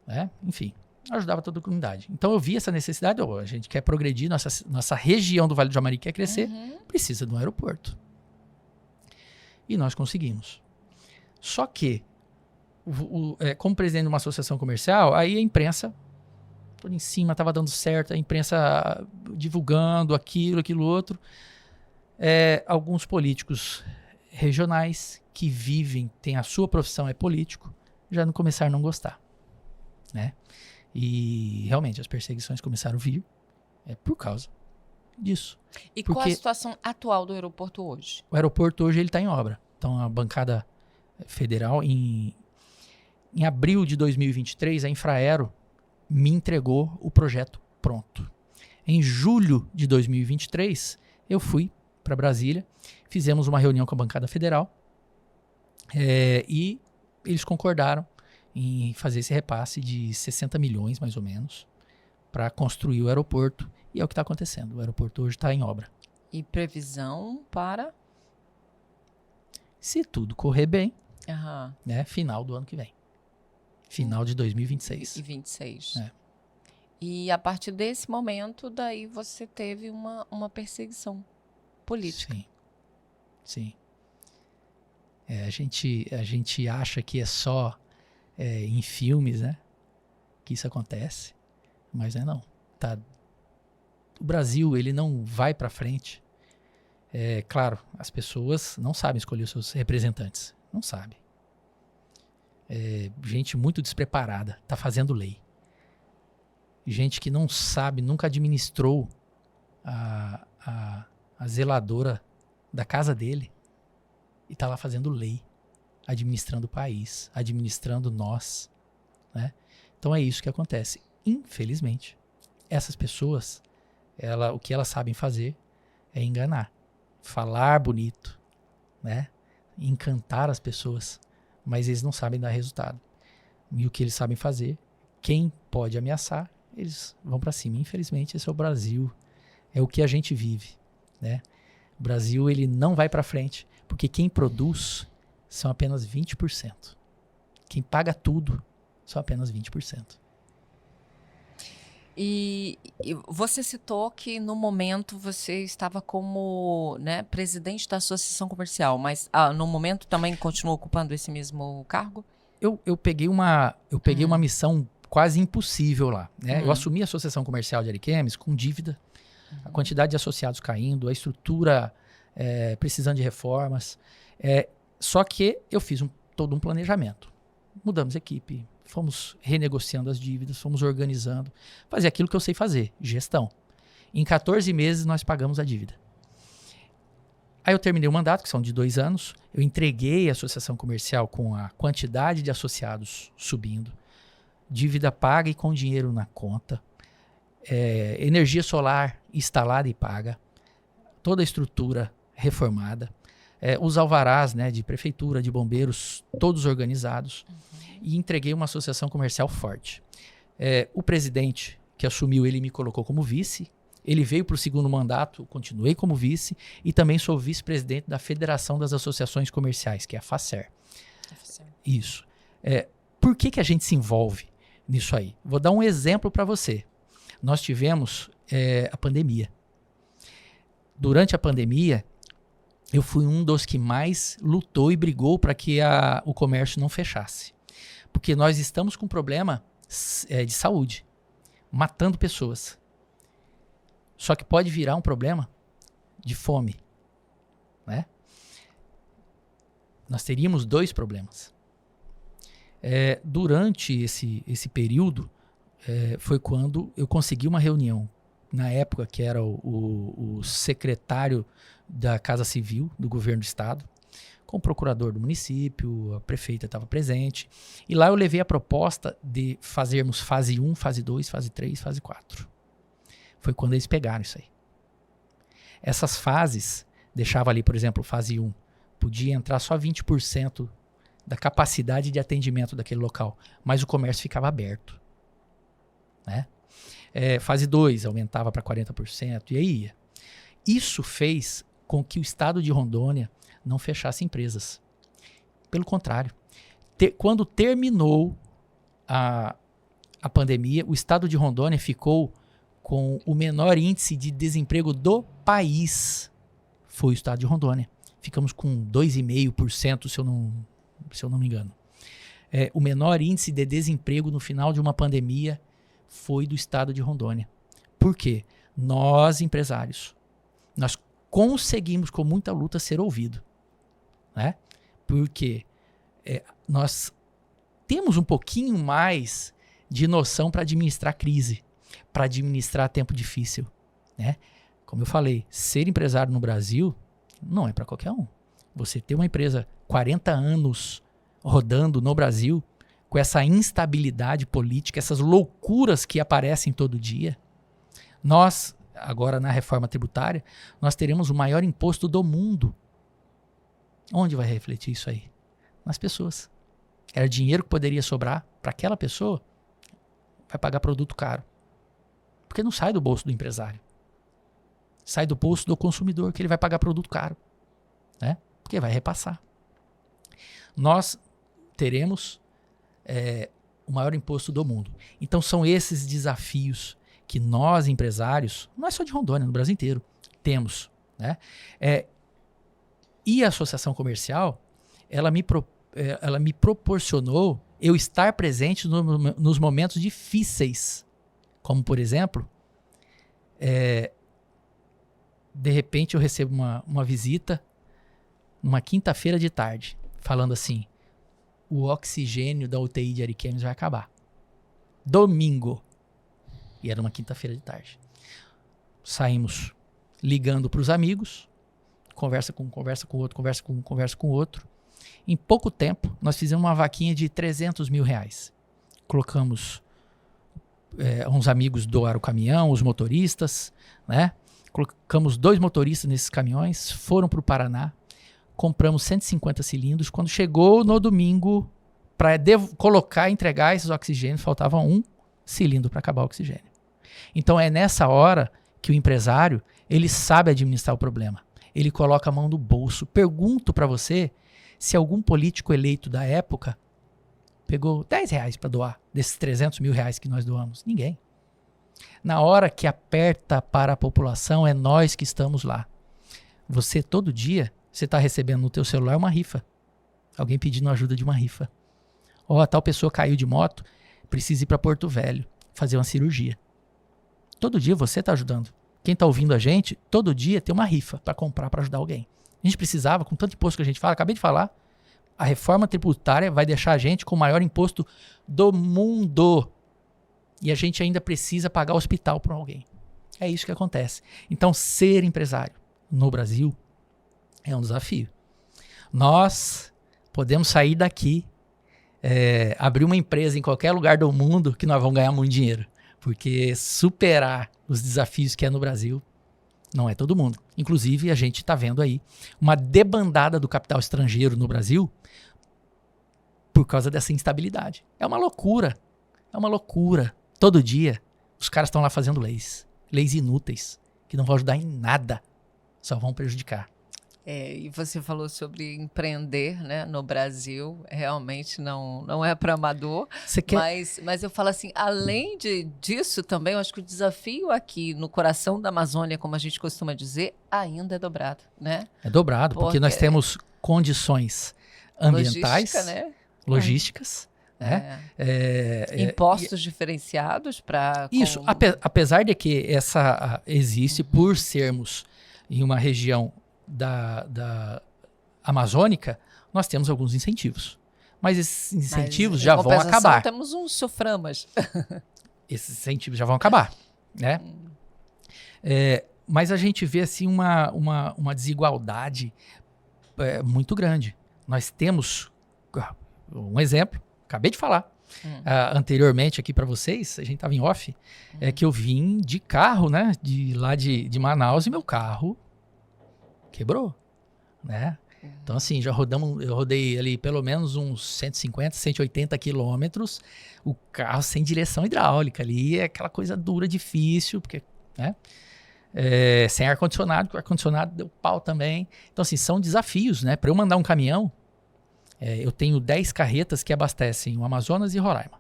Né? Enfim. Ajudava toda a comunidade. Então eu vi essa necessidade, a gente quer progredir, nossa região do Vale do Jamari quer crescer, precisa de um aeroporto. E nós conseguimos. Só que, como presidente de uma associação comercial, aí a imprensa, toda em cima, estava dando certo, a imprensa divulgando aquilo outro. Alguns políticos regionais que vivem, têm a sua profissão, é político, já não começaram a não gostar. Né? E realmente as perseguições começaram a vir por causa disso. E qual a situação atual do aeroporto hoje? O aeroporto hoje está em obra. Então a bancada federal, em abril de 2023, a Infraero me entregou o projeto pronto. Em julho de 2023, eu fui para Brasília, fizemos uma reunião com a bancada federal e eles concordaram em fazer esse repasse de 60 milhões, mais ou menos, para construir o aeroporto. E é o que está acontecendo. O aeroporto hoje está em obra. E previsão para? Se tudo correr bem, Aham. né, final do ano que vem. Final de 2026. E 26. É. E a partir desse momento, daí você teve uma perseguição política. Sim. Sim. A gente acha que é só em filmes, né, que isso acontece, mas não. Tá. O Brasil, ele não vai para frente. Claro, as pessoas não sabem escolher os seus representantes. Não sabem. Gente muito despreparada, tá fazendo lei. Gente que não sabe, nunca administrou a zeladora da casa dele e tá lá fazendo lei, administrando o país, administrando nós, né? Então é isso que acontece. Infelizmente, essas pessoas, o que elas sabem fazer é enganar, falar bonito, né? Encantar as pessoas, mas eles não sabem dar resultado. E o que eles sabem fazer, quem pode ameaçar, eles vão para cima. Infelizmente, esse é o Brasil, é o que a gente vive, né? O Brasil, ele não vai para frente, porque quem produz são apenas 20%. Quem paga tudo são apenas 20%. E você citou que no momento você estava como, né, presidente da associação comercial, mas no momento também continua ocupando esse mesmo cargo? Eu peguei uma missão quase impossível lá, né? Eu assumi a Associação Comercial de Ariquemes com dívida, a quantidade de associados caindo, a estrutura precisando de reformas. Só que eu fiz todo um planejamento. Mudamos a equipe, fomos renegociando as dívidas, fomos organizando, fazer aquilo que eu sei fazer, gestão. Em 14 meses nós pagamos a dívida. Aí eu terminei o mandato, que são de 2 anos, eu entreguei a associação comercial com a quantidade de associados subindo, dívida paga e com dinheiro na conta, energia solar instalada e paga, toda a estrutura reformada, os alvarás, né, de prefeitura, de bombeiros, todos organizados, e entreguei uma associação comercial forte. O presidente que assumiu, ele me colocou como vice, Ele veio para o segundo mandato, continuei como vice e também sou vice-presidente da Federação das Associações Comerciais, que é a FACER. Isso. Por que a gente se envolve nisso aí? Vou dar um exemplo para você. Nós tivemos a pandemia. Durante a pandemia, eu fui um dos que mais lutou e brigou para que o comércio não fechasse. Porque nós estamos com um problema de saúde, matando pessoas. Só que pode virar um problema de fome, né? Nós teríamos 2 problemas. Durante esse período, foi quando eu consegui uma reunião, na época que era o secretário da Casa Civil do governo do estado, com o procurador do município, a prefeita estava presente, e lá eu levei a proposta de fazermos fase 1, fase 2, fase 3, fase 4. Foi quando eles pegaram isso aí. Essas fases, deixava ali, por exemplo, fase 1, podia entrar só 20% da capacidade de atendimento daquele local, mas o comércio ficava aberto, né? Fase 2 aumentava para 40%, e aí ia. Isso fez com que o estado de Rondônia não fechasse empresas. Pelo contrário, quando terminou a pandemia, o estado de Rondônia ficou com o menor índice de desemprego do país. Foi o estado de Rondônia. Ficamos com 2,5%, se eu não me engano. O menor índice de desemprego no final de uma pandemia foi do estado de Rondônia. Por quê? Nós, empresários, nós conseguimos com muita luta ser ouvidos, né? Porque nós temos um pouquinho mais de noção para administrar crise, para administrar tempo difícil, né? Como eu falei, ser empresário no Brasil não é para qualquer um. Você ter uma empresa 40 anos rodando no Brasil, com essa instabilidade política, essas loucuras que aparecem todo dia, nós, agora na reforma tributária, nós teremos o maior imposto do mundo. Onde vai refletir isso aí? Nas pessoas. Era dinheiro que poderia sobrar para aquela pessoa, vai pagar produto caro. Porque não sai do bolso do empresário. Sai do bolso do consumidor, que ele vai pagar produto caro, né? Porque vai repassar. Nós teremos o maior imposto do mundo. Então são esses desafios que nós, empresários, não é só de Rondônia, no Brasil inteiro, temos, né? E a associação comercial, ela me proporcionou eu estar presente nos momentos difíceis. Como, por exemplo, de repente eu recebo uma visita numa quinta-feira de tarde, falando assim: o oxigênio da UTI de Ariquemes vai acabar. Domingo. E era uma quinta-feira de tarde. Saímos ligando para os amigos, conversa com outro. Em pouco tempo, nós fizemos uma vaquinha de R$300 mil. Colocamos, uns amigos doaram o caminhão, os motoristas, né? Colocamos 2 motoristas nesses caminhões, foram para o Paraná, compramos 150 cilindros. Quando chegou no domingo, para colocar e entregar esses oxigênios, faltava 1 cilindro para acabar o oxigênio. Então é nessa hora que o empresário, ele sabe administrar o problema. Ele coloca a mão no bolso. Pergunto para você se algum político eleito da época pegou R$10 para doar desses R$300 mil que nós doamos. Ninguém. Na hora que aperta para a população, é nós que estamos lá. Você, todo dia, você está recebendo no teu celular uma rifa. Alguém pedindo ajuda de uma rifa. A tal pessoa caiu de moto, precisa ir para Porto Velho fazer uma cirurgia. Todo dia você está ajudando. Quem está ouvindo a gente, todo dia tem uma rifa para comprar, para ajudar alguém. A gente precisava, com tanto imposto que a gente fala, acabei de falar, a reforma tributária vai deixar a gente com o maior imposto do mundo. E a gente ainda precisa pagar hospital para alguém. É isso que acontece. Então, ser empresário no Brasil é um desafio. Nós podemos sair daqui, abrir uma empresa em qualquer lugar do mundo que nós vamos ganhar muito dinheiro. Porque superar os desafios que é no Brasil não é todo mundo. Inclusive, a gente está vendo aí uma debandada do capital estrangeiro no Brasil por causa dessa instabilidade. É uma loucura. É uma loucura. Todo dia, os caras estão lá fazendo leis. leis inúteis, que não vão ajudar em nada, só vão prejudicar. E você falou sobre empreender, né, no Brasil, realmente não é para amador, mas eu falo assim, além disso também, eu acho que o desafio aqui no coração da Amazônia, como a gente costuma dizer, ainda é dobrado, né? É dobrado, porque nós temos condições ambientais, logísticas, né? Impostos diferenciados para... Isso, apesar de que essa existe por sermos em uma região da amazônica, nós temos alguns incentivos. Mas esses incentivos já vão acabar. Temos uns soframas. Esses incentivos já vão acabar, né? Mas a gente vê assim uma desigualdade muito grande. Nós temos um exemplo, acabei de falar anteriormente aqui para vocês, a gente estava em off, que eu vim de carro, né? Lá de Manaus, e meu carro quebrou, né? Então, assim, eu rodei ali pelo menos uns 150, 180 quilômetros, o carro sem direção hidráulica ali, é aquela coisa dura, difícil, porque, né? Sem ar-condicionado, porque o ar-condicionado deu pau também. Então, assim, são desafios, né? Para eu mandar um caminhão, eu tenho 10 carretas que abastecem o Amazonas e Roraima.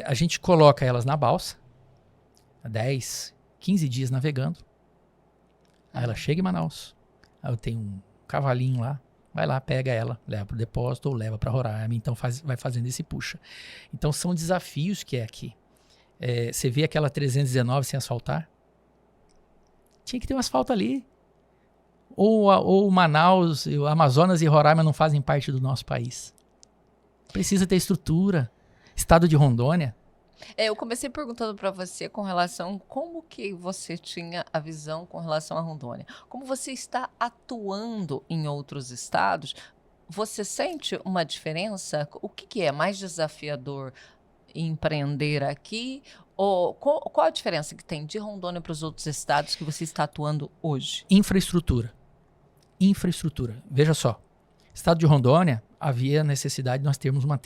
A gente coloca elas na balsa, 10, 15 dias navegando, aí ela chega em Manaus. Aí eu tenho um cavalinho lá, vai lá, pega ela, leva para o depósito ou leva para Roraima, então vai fazendo esse puxa. Então são desafios que é aqui. Você vê aquela 319 sem asfaltar? Tinha que ter um asfalto ali. Ou Manaus, o Amazonas e Roraima não fazem parte do nosso país. Precisa ter estrutura. Estado de Rondônia. Eu comecei perguntando para você com relação como que você tinha a visão com relação à Rondônia. Como você está atuando em outros estados, você sente uma diferença? O que é mais desafiador empreender aqui? Ou qual a diferença que tem de Rondônia para os outros estados que você está atuando hoje? Infraestrutura. Veja só. Estado de Rondônia, havia necessidade de nós termos um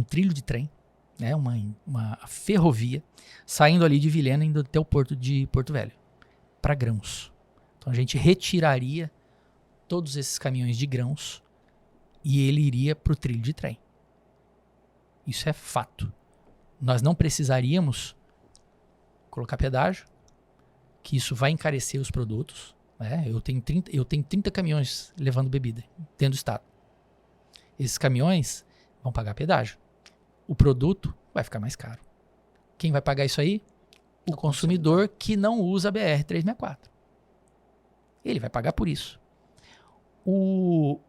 trilho de trem, né, uma ferrovia, saindo ali de Vilhena, indo até o porto de Porto Velho, para grãos. Então a gente retiraria todos esses caminhões de grãos e ele iria para o trilho de trem. Isso é fato. Nós não precisaríamos colocar pedágio, que isso vai encarecer os produtos. Né? Eu tenho 30 caminhões levando bebida dentro do estado. Esses caminhões vão pagar pedágio. O produto vai ficar mais caro. Quem vai pagar isso aí? O consumidor que não usa a BR-364. Ele vai pagar por isso. O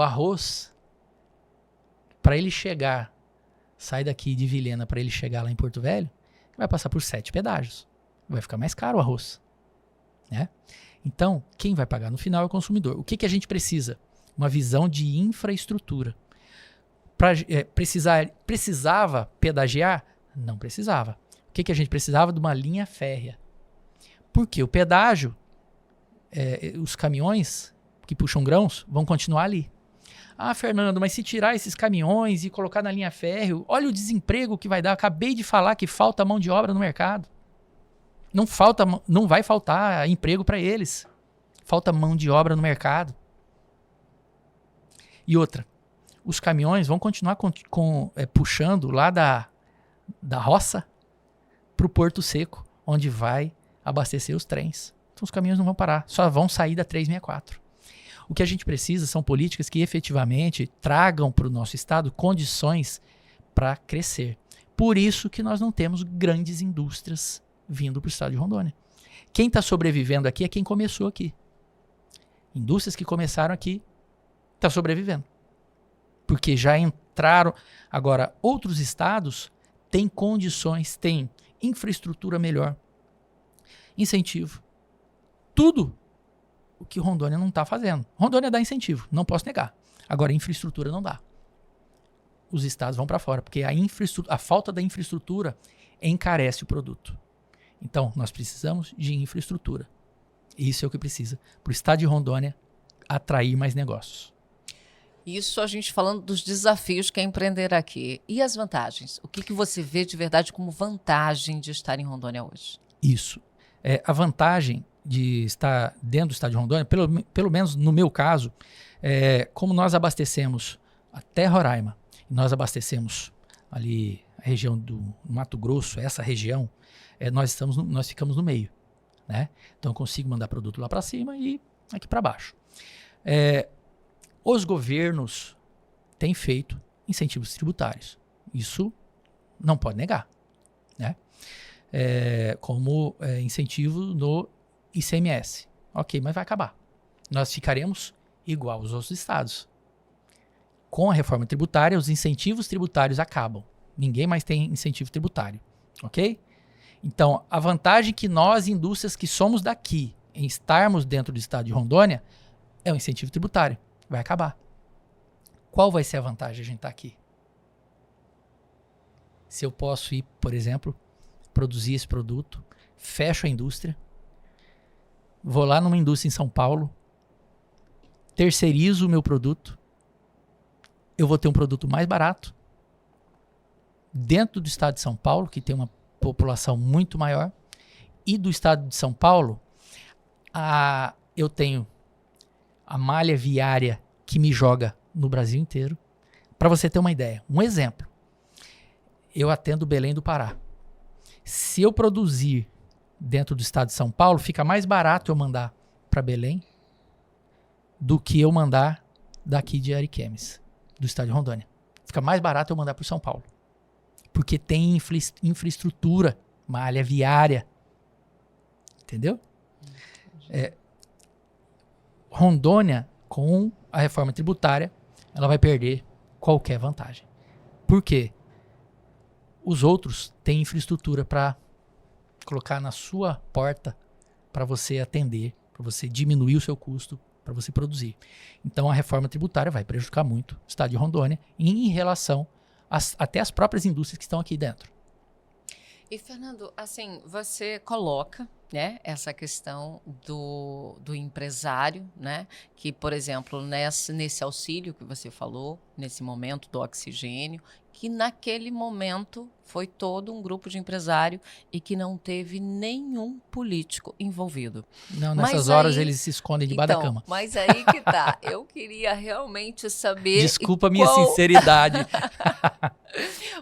arroz, para ele chegar, sai daqui de Vilhena para ele chegar lá em Porto Velho, vai passar por 7 pedágios. Vai ficar mais caro o arroz. Né? Então, quem vai pagar no final é o consumidor. O que a gente precisa? Uma visão de infraestrutura. Precisava pedagiar? Não precisava. O que a gente precisava? De uma linha férrea. Por quê? O pedágio, os caminhões que puxam grãos vão continuar ali. Ah, Fernando, mas se tirar esses caminhões e colocar na linha férrea, olha o desemprego que vai dar. Acabei de falar que falta mão de obra no mercado. Não vai faltar emprego para eles. Falta mão de obra no mercado. E outra, os caminhões vão continuar puxando lá da roça para o Porto Seco, onde vai abastecer os trens. Então os caminhões não vão parar, só vão sair da 364. O que a gente precisa são políticas que efetivamente tragam para o nosso estado condições para crescer. Por isso que nós não temos grandes indústrias vindo para o estado de Rondônia. Quem está sobrevivendo aqui é quem começou aqui. Indústrias que começaram aqui estão sobrevivendo. Porque já entraram. Agora, outros estados têm condições, têm infraestrutura melhor, incentivo. Tudo o que Rondônia não está fazendo. Rondônia dá incentivo, não posso negar. Agora, infraestrutura não dá. Os estados vão para fora, porque a falta da infraestrutura encarece o produto. Então, nós precisamos de infraestrutura. Isso é o que precisa para o estado de Rondônia atrair mais negócios. Isso a gente falando dos desafios que é empreender aqui. E as vantagens? O que você vê de verdade como vantagem de estar em Rondônia hoje? Isso. A vantagem de estar dentro do estado de Rondônia, pelo menos no meu caso, como nós abastecemos até Roraima, e nós abastecemos ali a região do Mato Grosso, essa região, nós ficamos no meio, né? Então eu consigo mandar produto lá para cima e aqui para baixo. Os governos têm feito incentivos tributários. Isso não pode negar, né? Como incentivo no ICMS. Ok, mas vai acabar. Nós ficaremos igual aos outros estados. Com a reforma tributária, os incentivos tributários acabam. Ninguém mais tem incentivo tributário, ok? Então, a vantagem que nós, indústrias que somos daqui, em estarmos dentro do estado de Rondônia, é o incentivo tributário. Vai acabar. Qual vai ser a vantagem de a gente estar aqui? Se eu posso ir, por exemplo, produzir esse produto, fecho a indústria, vou lá numa indústria em São Paulo, terceirizo o meu produto, eu vou ter um produto mais barato, dentro do estado de São Paulo, que tem uma população muito maior, e do estado de São Paulo, eu tenho a malha viária que me joga no Brasil inteiro. Para você ter uma ideia, um exemplo, eu atendo Belém do Pará. Se eu produzir dentro do estado de São Paulo, fica mais barato eu mandar para Belém do que eu mandar daqui de Ariquemes, do estado de Rondônia. Fica mais barato eu mandar para São Paulo. Porque tem infraestrutura, malha viária. Entendeu? Rondônia, com a reforma tributária, ela vai perder qualquer vantagem. Por quê? Os outros têm infraestrutura para colocar na sua porta para você atender, para você diminuir o seu custo, para você produzir. Então a reforma tributária vai prejudicar muito o estado de Rondônia em relação até as próprias indústrias que estão aqui dentro. E, Fernando, assim, você coloca, né, essa questão do empresário, né, que, por exemplo, nesse auxílio que você falou, nesse momento do oxigênio, que naquele momento foi todo um grupo de empresário e que não teve nenhum político envolvido. Não, nessas horas eles se escondem debaixo da cama. Mas aí que tá, eu queria realmente saber... Desculpa a minha sinceridade.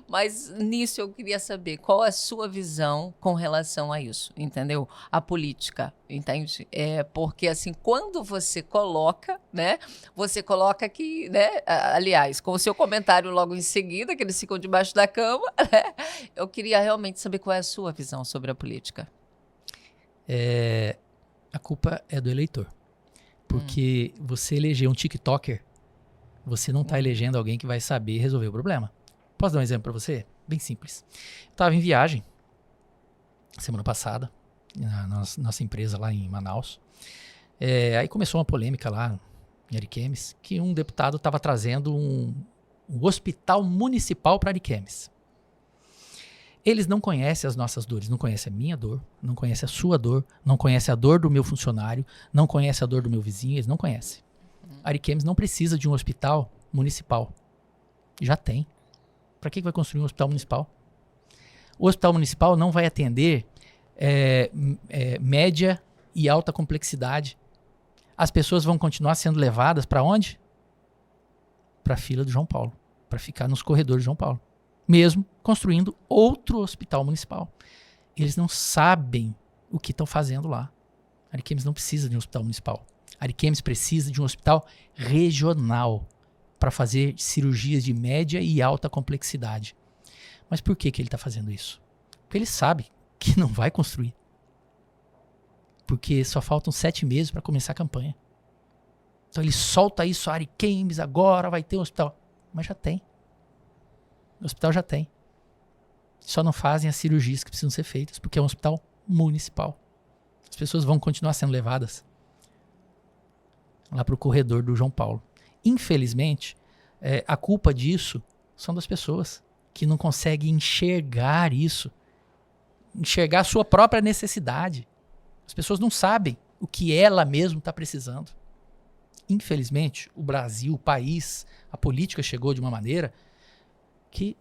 Mas nisso eu queria saber qual é a sua visão com relação a isso, entendeu? A política, entende? Porque assim, quando você coloca, né? Você coloca que, né? Aliás, com o seu comentário logo em seguida, que eles ficam debaixo da cama, né? Eu queria realmente saber qual é a sua visão sobre a política. A culpa é do eleitor. Porque você eleger um TikToker, você não está elegendo alguém que vai saber resolver o problema. Posso dar um exemplo para você? Bem simples. Eu estava em viagem semana passada, na nossa empresa lá em Manaus. Aí começou uma polêmica lá em Ariquemes, que um deputado estava trazendo um hospital municipal para Ariquemes. Eles não conhecem as nossas dores, não conhecem a minha dor, não conhecem a sua dor, não conhecem a dor do meu funcionário, não conhecem a dor do meu vizinho, eles não conhecem. Ariquemes não precisa de um hospital municipal. Já tem. Para que vai construir um hospital municipal? O hospital municipal não vai atender média e alta complexidade. As pessoas vão continuar sendo levadas para onde? Para a fila do João Paulo, para ficar nos corredores do João Paulo. Mesmo construindo outro hospital municipal. Eles não sabem o que estão fazendo lá. Ariquemes não precisa de um hospital municipal. Ariquemes precisa de um hospital regional para fazer cirurgias de média e alta complexidade. Mas por que ele está fazendo isso? Porque ele sabe que não vai construir. Porque só faltam 7 meses para começar a campanha. Então ele solta isso, Ariquemes, agora vai ter um hospital. Mas já tem. O hospital já tem. Só não fazem as cirurgias que precisam ser feitas, porque é um hospital municipal. As pessoas vão continuar sendo levadas lá para o corredor do João Paulo. Infelizmente, a culpa disso são das pessoas que não conseguem enxergar isso, enxergar a sua própria necessidade. As pessoas não sabem o que ela mesma está precisando. Infelizmente, o Brasil, o país, a política chegou de uma maneira que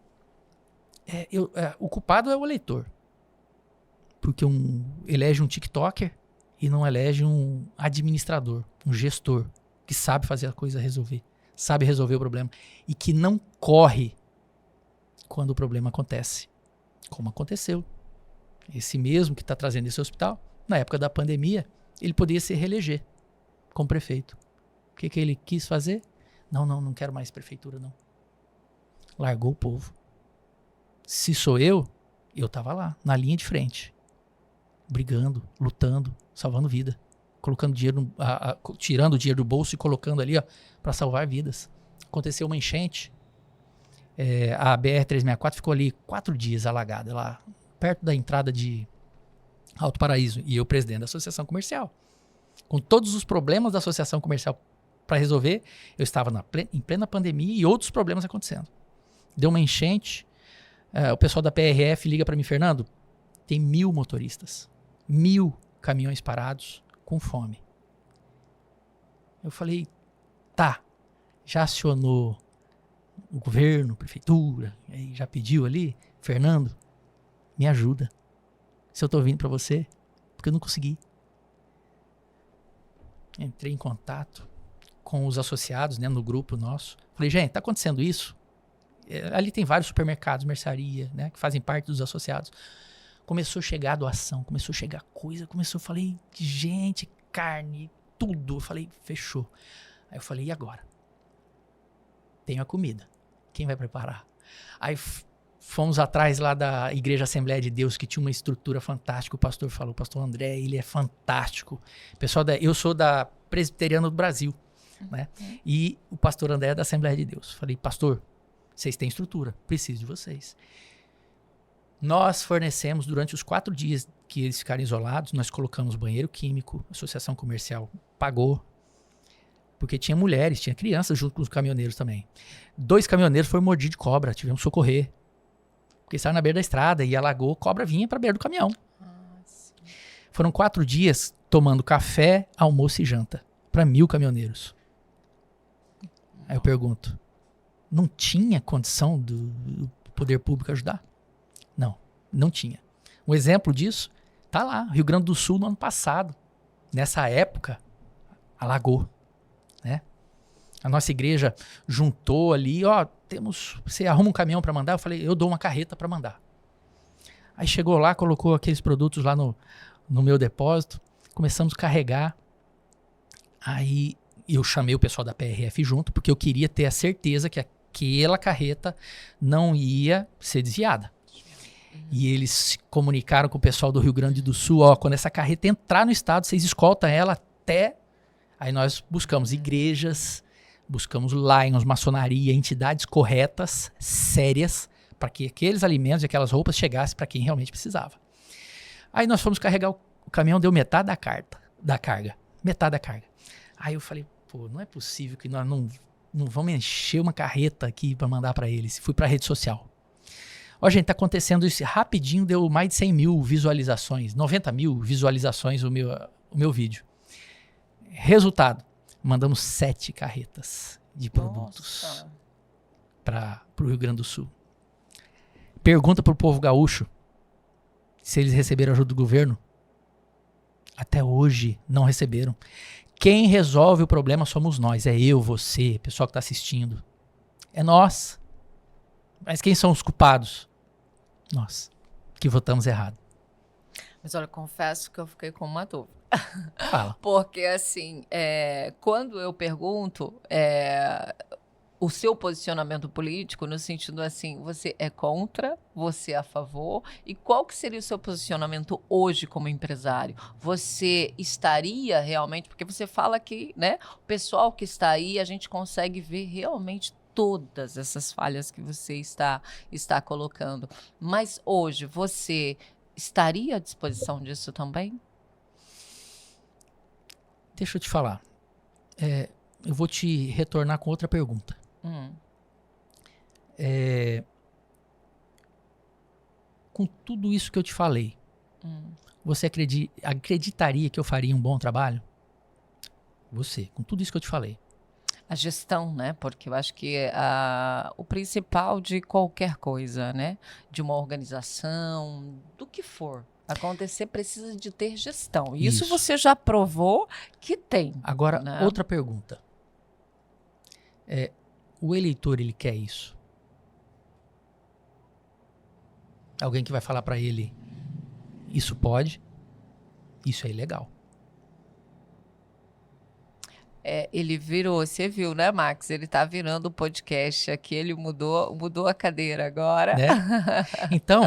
o culpado é o eleitor. porque elege um TikToker e não elege um administrador, um gestor, que sabe fazer a coisa resolver, sabe resolver o problema e que não corre quando o problema acontece, como aconteceu. Esse mesmo que está trazendo esse hospital, na época da pandemia, ele poderia se reeleger como prefeito. O que ele quis fazer? Não quero mais prefeitura, não. Largou o povo. Se sou eu estava lá, na linha de frente, brigando, lutando, salvando vida, colocando dinheiro, tirando o dinheiro do bolso e colocando ali, para salvar vidas. Aconteceu uma enchente, a BR-364 ficou ali 4 dias alagada, lá perto da entrada de Alto Paraíso, e eu presidente da associação comercial. Com todos os problemas da associação comercial para resolver, eu estava em plena pandemia e outros problemas acontecendo. Deu uma enchente, o pessoal da PRF liga para mim, Fernando, tem 1.000 motoristas, 1.000 caminhões parados com fome. Eu falei, tá, já acionou o governo, prefeitura, aí já pediu ali, Fernando, me ajuda. Se eu tô vindo para você, porque eu não consegui. Entrei em contato com os associados, né, no grupo nosso. Falei, gente, tá acontecendo isso? Ali tem vários supermercados, mercearia, né, que fazem parte dos associados. Começou a chegar a doação, começou a chegar coisa, falei, gente, carne, tudo. Eu falei, fechou. Aí eu falei, e agora? Tenho a comida. Quem vai preparar? Aí fomos atrás lá da Igreja Assembleia de Deus, que tinha uma estrutura fantástica. O pastor falou, o pastor André, ele é fantástico. Pessoal, eu sou da Presbiteriana do Brasil, né? E o pastor André é da Assembleia de Deus. Falei, pastor, vocês têm estrutura, preciso de vocês. Nós fornecemos, durante os 4 dias que eles ficaram isolados, nós colocamos banheiro químico, a associação comercial pagou, porque tinha mulheres, tinha crianças junto com os caminhoneiros também. 2 caminhoneiros foram mordidos de cobra, tivemos que socorrer. Porque estavam na beira da estrada e alagou, cobra vinha para a beira do caminhão. Foram 4 dias tomando café, almoço e janta para 1.000 caminhoneiros. Aí eu pergunto, não tinha condição do poder público ajudar? Não tinha. Um exemplo disso tá lá, Rio Grande do Sul, no ano passado. Nessa época, alagou, né? A nossa igreja juntou ali, você arruma um caminhão para mandar? Eu falei, eu dou uma carreta para mandar. Aí chegou lá, colocou aqueles produtos lá no meu depósito, começamos a carregar. Aí eu chamei o pessoal da PRF junto, porque eu queria ter a certeza que aquela carreta não ia ser desviada. E eles se comunicaram com o pessoal do Rio Grande do Sul, quando essa carreta entrar no estado, vocês escoltam ela até... Aí nós buscamos igrejas, buscamos Lions, maçonaria, entidades corretas, sérias, para que aqueles alimentos e aquelas roupas chegassem para quem realmente precisava. Aí nós fomos carregar o caminhão, deu metade da carga. Metade da carga. Aí eu falei, não é possível que nós não vamos encher uma carreta aqui para mandar para eles. Fui para a rede social. Gente, tá acontecendo isso rapidinho, deu mais de 100.000 visualizações, 90.000 visualizações o meu vídeo. Resultado, mandamos 7 carretas de produtos para o Rio Grande do Sul. Pergunta pro povo gaúcho se eles receberam ajuda do governo. Até hoje não receberam. Quem resolve o problema somos nós, é eu, você, pessoal que está assistindo. É nós. Mas quem são os culpados? Nós, que votamos errado. Mas olha, confesso que eu fiquei com uma dúvida. Fala. Porque, assim, quando eu pergunto o seu posicionamento político, no sentido assim, você é contra, você é a favor, e qual que seria o seu posicionamento hoje como empresário? Você estaria realmente, porque você fala que, né, o pessoal que está aí, a gente consegue ver realmente todas essas falhas que você está colocando. Mas hoje, você estaria à disposição disso também? Deixa eu te falar. Eu vou te retornar com outra pergunta. Com tudo isso que eu te falei, você acreditaria que eu faria um bom trabalho? Você, com tudo isso que eu te falei. A gestão, né? Porque eu acho que o principal de qualquer coisa, né? De uma organização, do que for, Acontecer precisa de ter gestão. Isso Isso. você já provou que tem. Agora, né? outra pergunta. O eleitor, ele quer isso? Alguém que vai falar para ele, isso pode, isso é ilegal. Ele virou, você viu, né, Max? Ele tá virando o podcast aqui, ele mudou a cadeira agora. Né? Então,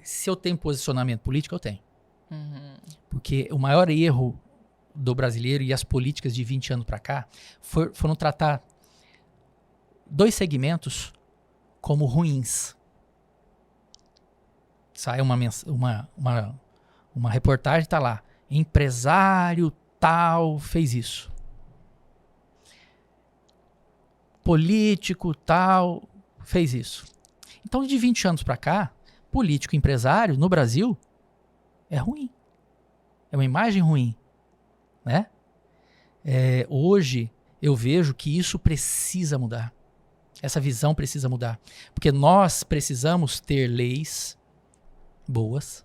se eu tenho posicionamento político, eu tenho. Uhum. Porque o maior erro do brasileiro e as políticas de 20 anos para cá foram tratar 2 segmentos como ruins. Sai uma reportagem, tá lá, empresário tal fez isso. Político tal fez isso. Então, de 20 anos para cá, político e empresário no Brasil é ruim. É uma imagem ruim, né? Hoje eu vejo que isso precisa mudar. Essa visão precisa mudar. Porque nós precisamos ter leis boas,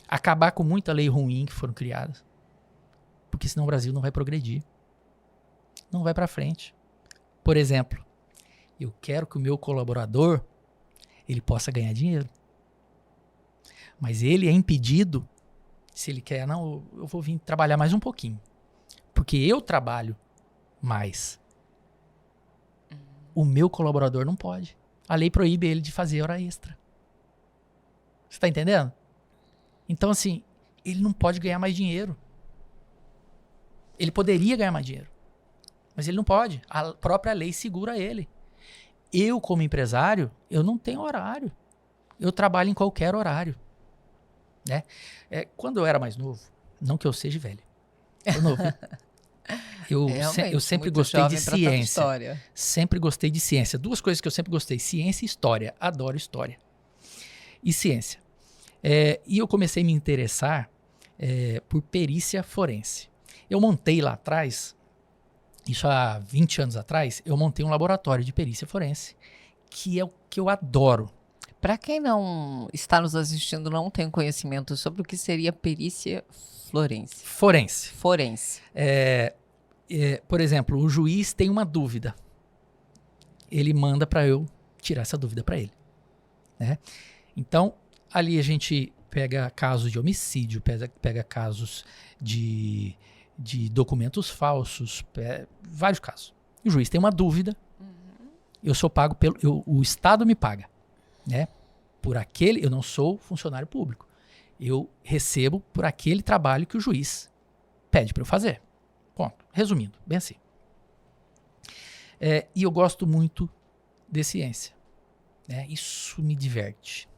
acabar com muita lei ruim que foram criadas. Porque senão o Brasil não vai progredir. Não vai para frente. Por exemplo, eu quero que o meu colaborador ele possa ganhar dinheiro. Mas ele é impedido, se ele quer, não, eu vou vir trabalhar mais um pouquinho. Porque eu trabalho mais. O meu colaborador não pode. A lei proíbe ele de fazer hora extra. Você está entendendo? Então, assim, ele não pode ganhar mais dinheiro. Ele poderia ganhar mais dinheiro. Mas ele não pode. A própria lei segura ele. Eu, como empresário, eu não tenho horário. Eu trabalho em qualquer horário. Né? Quando eu era mais novo, não que eu seja velho, eu novo. Eu sempre gostei de ciência. Sempre gostei de ciência. 2 coisas que eu sempre gostei: ciência e história. Adoro história. E ciência. E eu comecei a me interessar por perícia forense. Eu montei lá atrás, isso há 20 anos atrás, eu montei um laboratório de perícia forense, que é o que eu adoro. Para quem não está nos assistindo, não tem conhecimento sobre o que seria perícia forense. Forense. Por exemplo, o juiz tem uma dúvida. Ele manda para eu tirar essa dúvida para ele. Né? Então, ali a gente pega casos de homicídio, pega casos de documentos falsos, vários casos. O juiz tem uma dúvida, eu sou pago o Estado me paga, né? Por aquele, eu não sou funcionário público. Eu recebo por aquele trabalho que o juiz pede para eu fazer. Ponto. Resumindo, bem assim. E eu gosto muito de ciência. Né? Isso me diverte.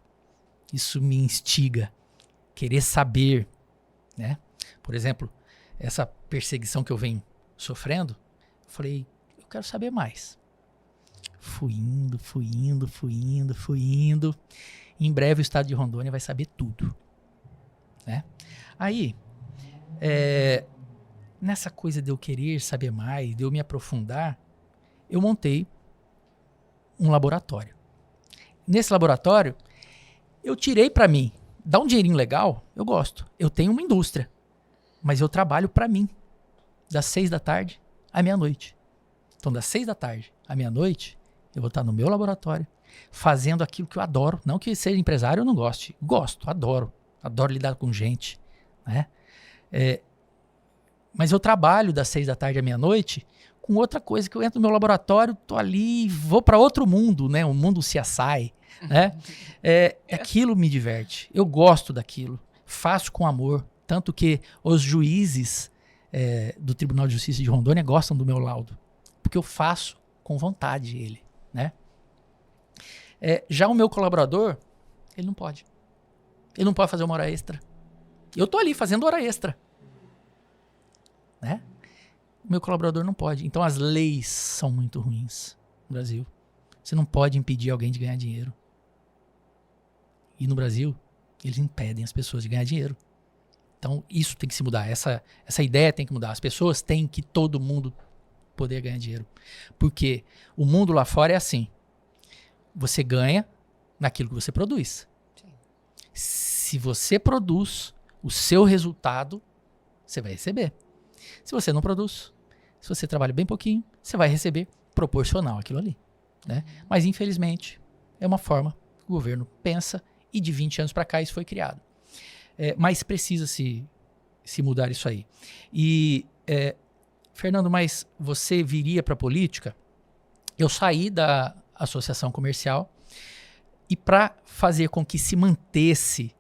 Isso me instiga. Querer saber. Né? Por exemplo, essa perseguição que eu venho sofrendo, eu falei, eu quero saber mais. Fui indo. Em breve o estado de Rondônia vai saber tudo. Né? Aí, nessa coisa de eu querer saber mais, de eu me aprofundar, eu montei um laboratório. Nesse laboratório, eu tirei para mim, dá um dinheirinho legal, eu gosto. Eu tenho uma indústria, mas eu trabalho para mim, das 6 da tarde à meia-noite. Então, das 6 da tarde à meia-noite, eu vou estar no meu laboratório, fazendo aquilo que eu adoro. Não que seja empresário eu não goste. Gosto, adoro. Adoro lidar com gente. Né? Mas eu trabalho das 6 da tarde à meia-noite com outra coisa, que eu entro no meu laboratório, tô ali, vou para outro mundo, né? Um mundo CSI. Né? Aquilo me diverte. Eu gosto daquilo. Faço com amor. Tanto que os juízes do Tribunal de Justiça de Rondônia gostam do meu laudo. Porque eu faço com vontade ele. Né? Já o meu colaborador, ele não pode. Ele não pode fazer uma hora extra. Eu tô ali fazendo hora extra. Né? O meu colaborador não pode. Então as leis são muito ruins no Brasil. Você não pode impedir alguém de ganhar dinheiro. E no Brasil, eles impedem as pessoas de ganhar dinheiro. Então isso tem que se mudar. Essa ideia tem que mudar. As pessoas têm que todo mundo poder ganhar dinheiro. Porque o mundo lá fora é assim. Você ganha naquilo que você produz. Sim. se você produz o seu resultado, você vai receber. Se você não produz, se você trabalha bem pouquinho, você vai receber proporcional àquilo ali, né? Mas, infelizmente, é uma forma que o governo pensa e de 20 anos para cá isso foi criado. Mas precisa se mudar isso aí. E, Fernando, mas você viria para a política? Eu saí da associação comercial e para fazer com que se mantesse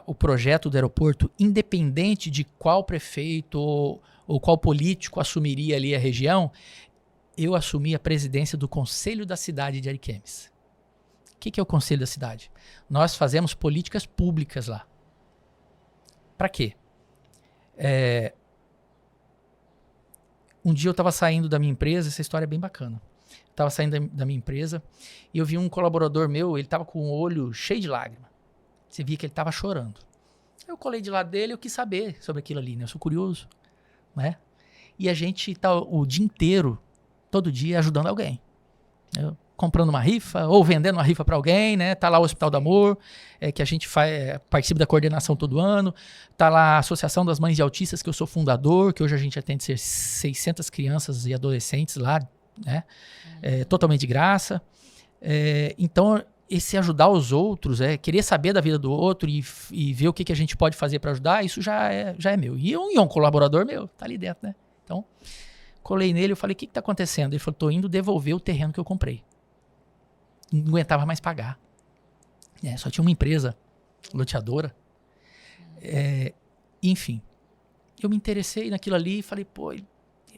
o projeto do aeroporto, independente de qual prefeito ou qual político assumiria ali a região, eu assumi a presidência do Conselho da Cidade de Ariquemes. O que é o Conselho da Cidade? Nós fazemos políticas públicas lá. Para quê? Um dia eu estava saindo da minha empresa, essa história é bem bacana. Estava saindo da minha empresa e eu vi um colaborador meu, ele estava com o olho cheio de lágrima. Você via que ele estava chorando. Eu colei de lado dele, eu quis saber sobre aquilo ali, né? Eu sou curioso, né? E a gente tá o dia inteiro, todo dia, ajudando alguém. Comprando uma rifa ou vendendo uma rifa para alguém, né? Tá lá o Hospital do Amor, que a gente participa da coordenação todo ano. Tá lá a Associação das Mães de Autistas, que eu sou fundador, que hoje a gente atende 600 crianças e adolescentes lá, né? Totalmente de graça. Então, esse ajudar os outros, querer saber da vida do outro e ver o que a gente pode fazer para ajudar, isso já é meu. E um colaborador meu, tá ali dentro, né? Então, colei nele, eu falei, o que tá acontecendo? Ele falou, tô indo devolver o terreno que eu comprei. Não aguentava mais pagar. Só tinha uma empresa loteadora. Enfim, eu me interessei naquilo ali e falei, pô,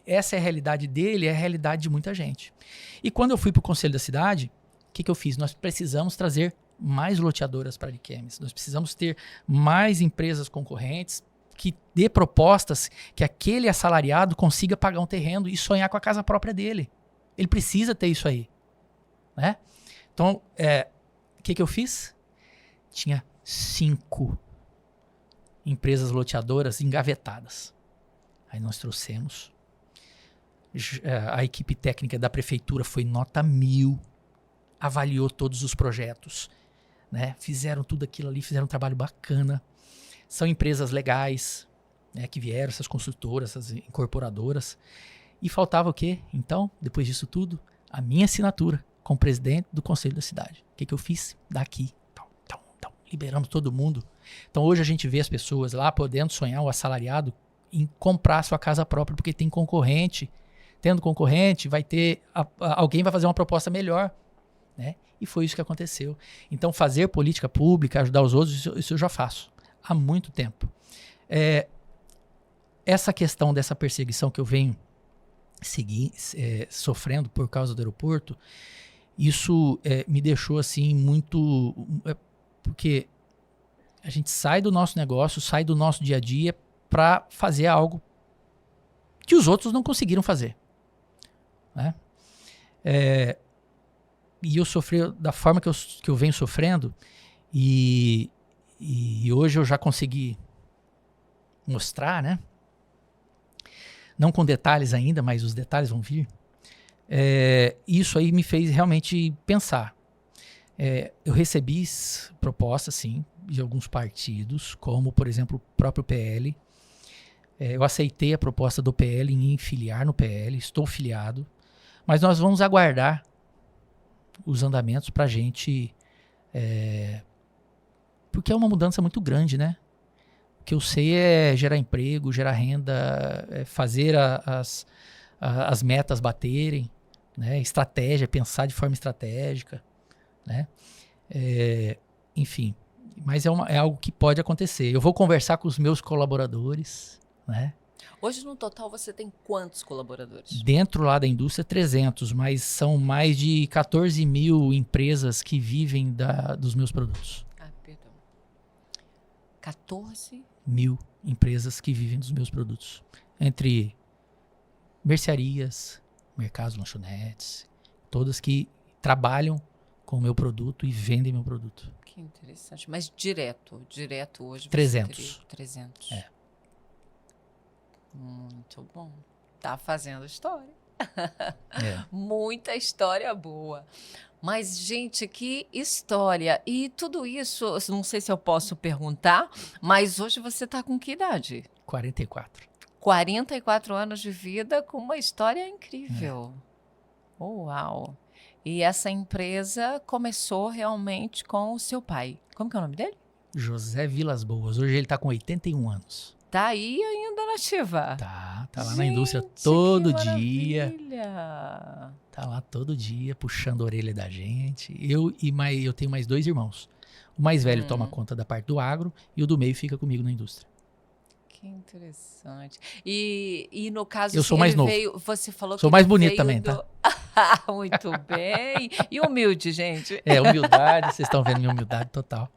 essa é a realidade dele, é a realidade de muita gente. E quando eu fui pro Conselho da Cidade, o que eu fiz? Nós precisamos trazer mais loteadoras para Ariquemes. Nós precisamos ter mais empresas concorrentes que dê propostas que aquele assalariado consiga pagar um terreno e sonhar com a casa própria dele. Ele precisa ter isso aí, né? Então, o que eu fiz? Tinha 5 empresas loteadoras engavetadas. Aí nós trouxemos. A equipe técnica da prefeitura foi nota 1000. Avaliou todos os projetos, né? Fizeram tudo aquilo ali, fizeram um trabalho bacana. São empresas legais, né, que vieram, essas construtoras, essas incorporadoras. E faltava o quê? Então, depois disso tudo, a minha assinatura como presidente do Conselho da Cidade. O que eu fiz? Daqui. Liberamos todo mundo. Então, hoje a gente vê as pessoas lá podendo sonhar, o assalariado, em comprar sua casa própria, porque tem concorrente. Tendo concorrente, vai ter alguém vai fazer uma proposta melhor. Né? E foi isso que aconteceu. Então, fazer política pública, ajudar os outros, isso eu já faço há muito tempo. Essa questão dessa perseguição que eu venho sofrendo por causa do aeroporto, isso me deixou assim muito... porque a gente sai do nosso negócio, sai do nosso dia a dia para fazer algo que os outros não conseguiram fazer. Né? E eu sofri da forma que eu venho sofrendo e hoje eu já consegui mostrar, né? Não com detalhes ainda, mas os detalhes vão vir. Isso aí me fez realmente pensar. Eu recebi propostas, sim, de alguns partidos, como, por exemplo, o próprio PL. Eu aceitei a proposta do PL em filiar no PL, estou filiado, mas nós vamos aguardar os andamentos para a gente, porque é uma mudança muito grande, né? O que eu sei é gerar emprego, gerar renda, fazer as metas baterem, né? Estratégia, pensar de forma estratégica, né? Enfim, mas é algo que pode acontecer. Eu vou conversar com os meus colaboradores, né? Hoje, no total, você tem quantos colaboradores? Dentro lá da indústria, 300, mas são mais de 14 mil empresas que vivem dos meus produtos. Perdão. 14? Mil empresas que vivem dos meus produtos. Entre mercearias, mercados, lanchonetes, todas que trabalham com o meu produto e vendem meu produto. Que interessante. Mas direto hoje... 300. 300. Muito bom. Tá fazendo história. Muita história boa. Mas, gente, que história. E tudo isso, não sei se eu posso perguntar, mas hoje você está com que idade? 44. 44 anos de vida com uma história incrível. Uau! E essa empresa começou realmente com o seu pai. Como que é o nome dele? José Vilas Boas. Hoje ele tá com 81 anos. Tá aí ainda na ativa. Tá lá na indústria Gente, todo que dia. maravilha. Tá lá todo dia, puxando a orelha da gente. Eu tenho mais 2 irmãos. O mais velho toma conta da parte do agro e o do meio fica comigo na indústria. Que interessante. E no caso, Eu sou mais novo. você falou Sou que mais ele bonito veio também, tá? Muito bem. E humilde, gente. Humildade, vocês estão vendo minha humildade total.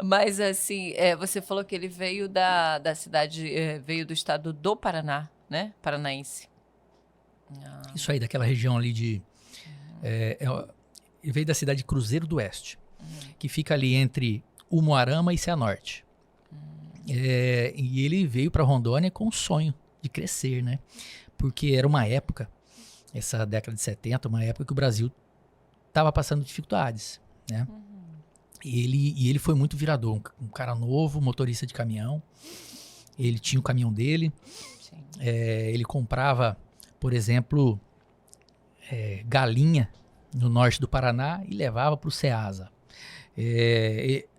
Mas assim, você falou que ele veio da cidade, veio do estado do Paraná, né? Paranaense. Isso aí, daquela região ali ele veio da cidade de Cruzeiro do Oeste, que fica ali entre Umuarama e Cianorte. E ele veio para Rondônia com o sonho de crescer, né? Porque era uma época, essa década de 70, uma época que o Brasil estava passando dificuldades, né? E ele foi muito virador, um cara novo, motorista de caminhão. Ele tinha o caminhão dele. Ele comprava, por exemplo, galinha no norte do Paraná e levava para o Ceasa.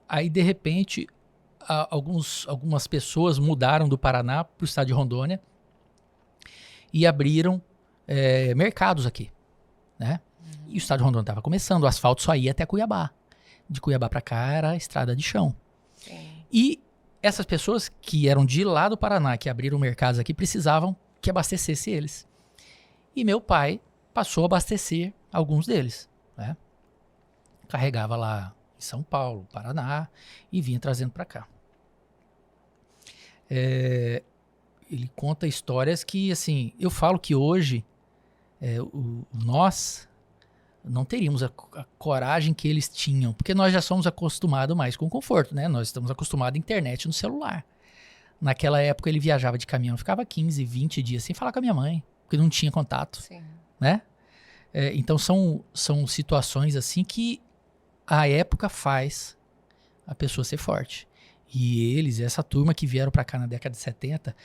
Aí, de repente, algumas pessoas mudaram do Paraná para o estado de Rondônia e abriram mercados aqui, né? E o estado de Rondônia estava começando, o asfalto só ia até Cuiabá. De Cuiabá para cá era estrada de chão. Sim. E essas pessoas que eram de lá do Paraná, que abriram mercados aqui, precisavam que abastecesse eles. E meu pai passou a abastecer alguns deles, né? Carregava lá em São Paulo, Paraná, e vinha trazendo para cá. Ele conta histórias que, assim, eu falo que hoje nós não teríamos a coragem que eles tinham, porque nós já somos acostumados mais com conforto, né? Nós estamos acostumados à internet no celular. Naquela época ele viajava de caminhão, ficava 15, 20 dias sem falar com a minha mãe, porque não tinha contato, Sim. né? Então são situações assim que a época faz a pessoa ser forte. E eles, essa turma que vieram para cá na década de 70,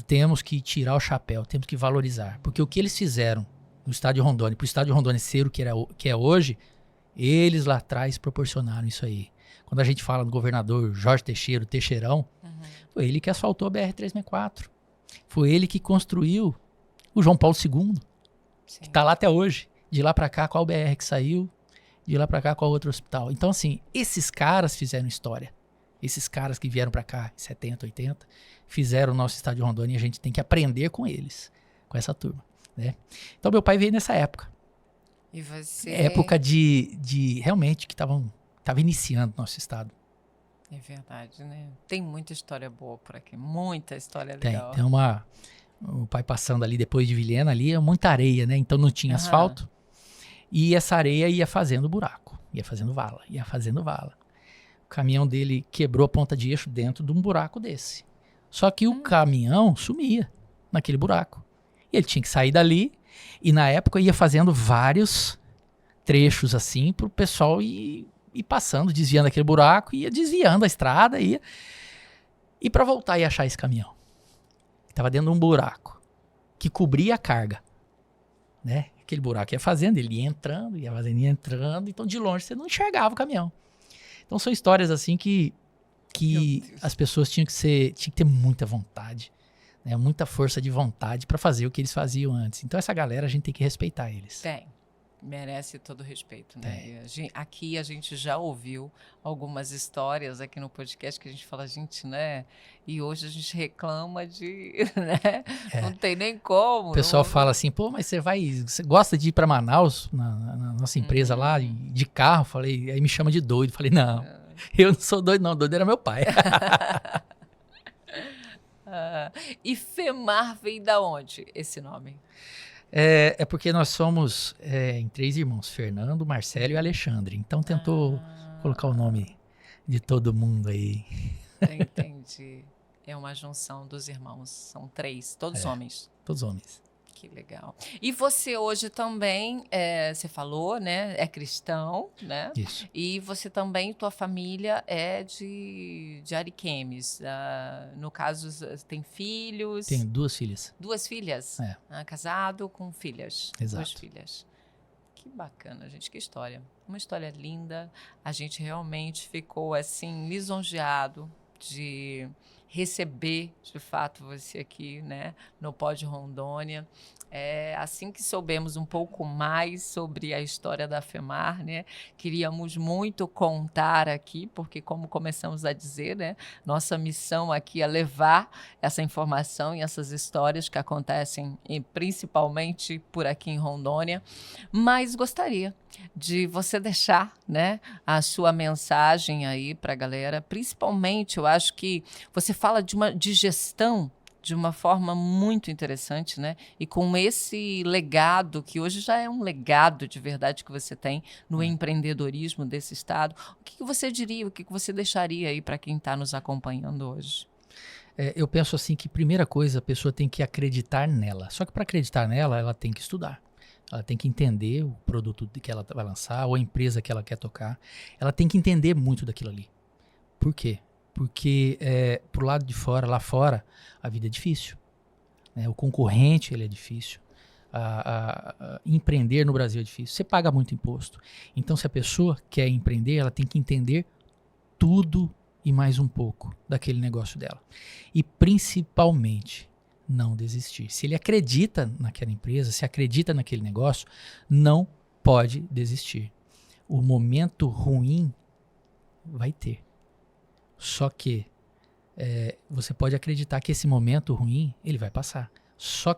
temos que tirar o chapéu, temos que valorizar, porque o que eles fizeram no estado de Rondônia, para o estado de Rondônia ser o que é hoje, eles lá atrás proporcionaram isso aí. Quando a gente fala do governador Jorge Teixeira, o Teixeirão, foi ele que asfaltou a BR-364. Foi ele que construiu o João Paulo II, Sim. que está lá até hoje. De lá para cá, qual BR que saiu? De lá para cá, qual outro hospital? Então, assim, esses caras fizeram história. Esses caras que vieram para cá em 70, 80, fizeram o nosso estado de Rondônia e a gente tem que aprender com eles, com essa turma. Né? Então meu pai veio nessa época. E você... Época de realmente que tava iniciando nosso estado. É verdade, né? Tem muita história boa por aqui, muita história Tem legal. o pai passando ali depois de Vilhena, ali é muita areia, né? Então não tinha asfalto. E essa areia ia fazendo buraco, ia fazendo vala. O caminhão dele quebrou a ponta de eixo dentro de um buraco desse. Só que o caminhão sumia naquele buraco. E ele tinha que sair dali, e na época ia fazendo vários trechos assim pro pessoal ir passando, desviando aquele buraco, ia desviando a estrada, e para voltar e achar esse caminhão. Estava dentro de um buraco que cobria a carga, né? Aquele buraco ia fazendo, ele ia entrando, então de longe você não enxergava o caminhão. Então são histórias assim que as pessoas tinham que ter muita vontade, né? Muita força de vontade para fazer o que eles faziam antes. Então essa galera a gente tem que respeitar eles. Merece todo o respeito, né? Aqui a gente já ouviu algumas histórias aqui no podcast que a gente fala, gente, né? E hoje a gente reclama de, né? Não tem nem como. O pessoal fala assim, pô, mas você gosta de ir para Manaus, na nossa empresa lá, de carro? Falei, aí me chama de doido. Falei, não, eu não sou doido não, doido era meu pai. E FEMAR vem da onde, esse nome? É porque nós somos em 3 irmãos, Fernando, Marcelo e Alexandre. Então tentou colocar o nome de todo mundo aí. Entendi. É uma junção dos irmãos. São 3, todos homens. Todos homens. Que legal. E você hoje também, você falou, né? É cristão, né? Isso. E você também, tua família é de Ariquemes. No caso, tem filhos? Tenho 2 filhas. 2 filhas? É. Casado com filhas. Exato. 2 filhas. Que bacana, gente. Que história. Uma história linda. A gente realmente ficou, assim, lisonjeado de receber, de fato, você aqui, né, no Pod Rondônia. Assim que soubemos um pouco mais sobre a história da FEMAR, né, queríamos muito contar aqui, porque como começamos a dizer, né, nossa missão aqui é levar essa informação e essas histórias que acontecem principalmente por aqui em Rondônia, mas gostaria de você deixar, né, a sua mensagem aí para a galera. Principalmente, eu acho que você fala de gestão de uma forma muito interessante, né? E com esse legado, que hoje já é um legado de verdade que você tem no empreendedorismo desse estado, o que você diria, o que você deixaria aí para quem está nos acompanhando hoje? Eu penso assim que, primeira coisa, a pessoa tem que acreditar nela. Só que para acreditar nela, ela tem que estudar. Ela tem que entender o produto que ela vai lançar ou a empresa que ela quer tocar. Ela tem que entender muito daquilo ali. Por quê? Porque pro lado de fora, lá fora, a vida é difícil. Né? O concorrente ele é difícil. Empreender no Brasil é difícil. Você paga muito imposto. Então, se a pessoa quer empreender, ela tem que entender tudo e mais um pouco daquele negócio dela. E principalmente, não desistir. Se ele acredita naquela empresa, se acredita naquele negócio, não pode desistir. O momento ruim vai ter. Só que você pode acreditar que esse momento ruim, ele vai passar. Só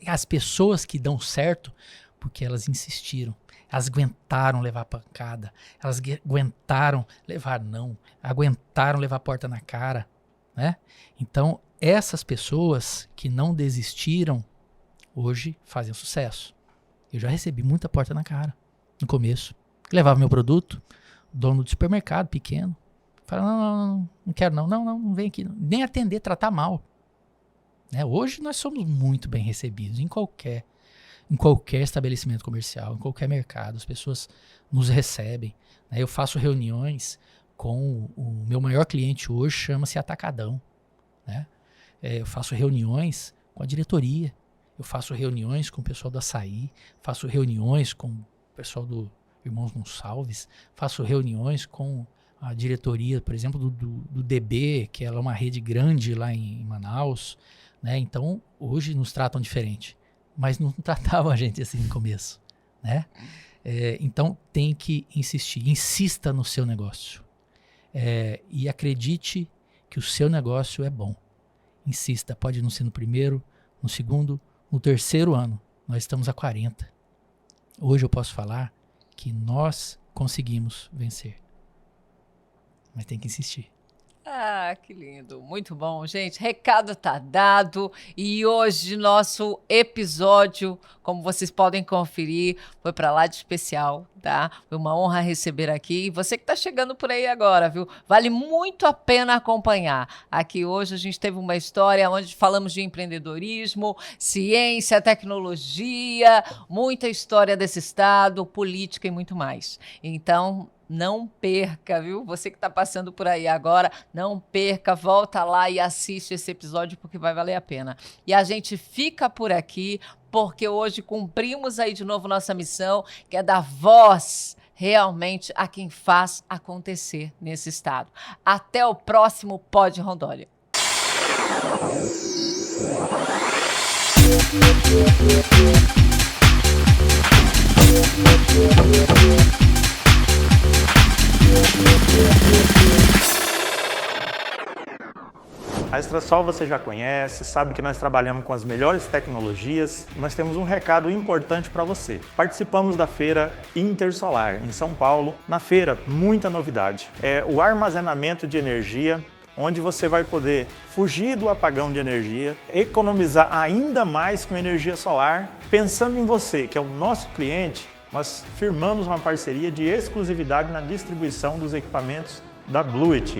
as pessoas que dão certo, porque elas insistiram. Elas aguentaram levar pancada. Elas aguentaram levar não. Aguentaram levar porta na cara. Né? Então, essas pessoas que não desistiram, hoje fazem sucesso. Eu já recebi muita porta na cara no começo. Levava meu produto, dono do supermercado pequeno. Falava, não quero não vem aqui. Nem atender, tratar mal. Né? Hoje nós somos muito bem recebidos em qualquer estabelecimento comercial, em qualquer mercado. As pessoas nos recebem. Né? Eu faço reuniões com o meu maior cliente hoje, chama-se Atacadão. Né? Eu faço reuniões com a diretoria, eu faço reuniões com o pessoal do Açaí, faço reuniões com o pessoal do Irmãos Gonçalves, faço reuniões com a diretoria, por exemplo, do DB, que ela é uma rede grande lá em Manaus. Né? Então, hoje nos tratam diferente, mas não tratavam a gente assim no começo. Né? Então, tem que insistir, insista no seu negócio. E acredite que o seu negócio é bom. Insista, pode não ser no primeiro, no segundo, no terceiro ano. Nós estamos há 40. Hoje eu posso falar que nós conseguimos vencer. Mas tem que insistir. Ah, que lindo. Muito bom, gente. Recado tá dado. E hoje nosso episódio, como vocês podem conferir, foi para lá de especial, tá? Foi uma honra receber aqui. E você que tá chegando por aí agora, viu? Vale muito a pena acompanhar. Aqui hoje a gente teve uma história onde falamos de empreendedorismo, ciência, tecnologia, muita história desse estado, política e muito mais. Então, não perca, viu? Você que está passando por aí agora, não perca, volta lá e assiste esse episódio porque vai valer a pena. E a gente fica por aqui porque hoje cumprimos aí de novo nossa missão, que é dar voz realmente a quem faz acontecer nesse estado. Até o próximo Pod Rondônia. A Extrasol você já conhece, sabe que nós trabalhamos com as melhores tecnologias. Nós temos um recado importante para você. Participamos da Feira Intersolar em São Paulo. Na feira, muita novidade. É o armazenamento de energia, onde você vai poder fugir do apagão de energia, economizar ainda mais com energia solar. Pensando em você, que é o nosso cliente, nós firmamos uma parceria de exclusividade na distribuição dos equipamentos da Bluet.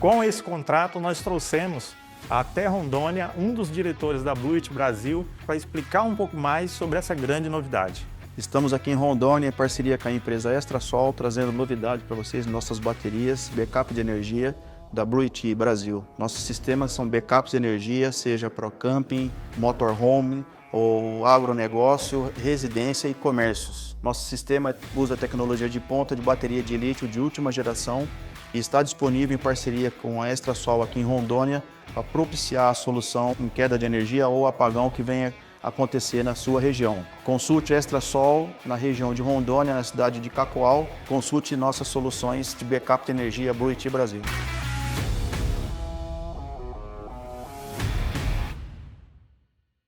Com esse contrato, nós trouxemos até Rondônia um dos diretores da Blueit Brasil para explicar um pouco mais sobre essa grande novidade. Estamos aqui em Rondônia em parceria com a empresa Extrasol, trazendo novidade para vocês, nossas baterias, backup de energia da Blueit Brasil. Nossos sistemas são backups de energia, seja para camping, motorhome ou agronegócio, residência e comércios. Nosso sistema usa tecnologia de ponta de bateria de lítio de última geração e está disponível em parceria com a Extrasol aqui em Rondônia para propiciar a solução em queda de energia ou apagão que venha acontecer na sua região. Consulte Extrasol na região de Rondônia, na cidade de Cacoal. Consulte nossas soluções de backup de energia Blueit Brasil.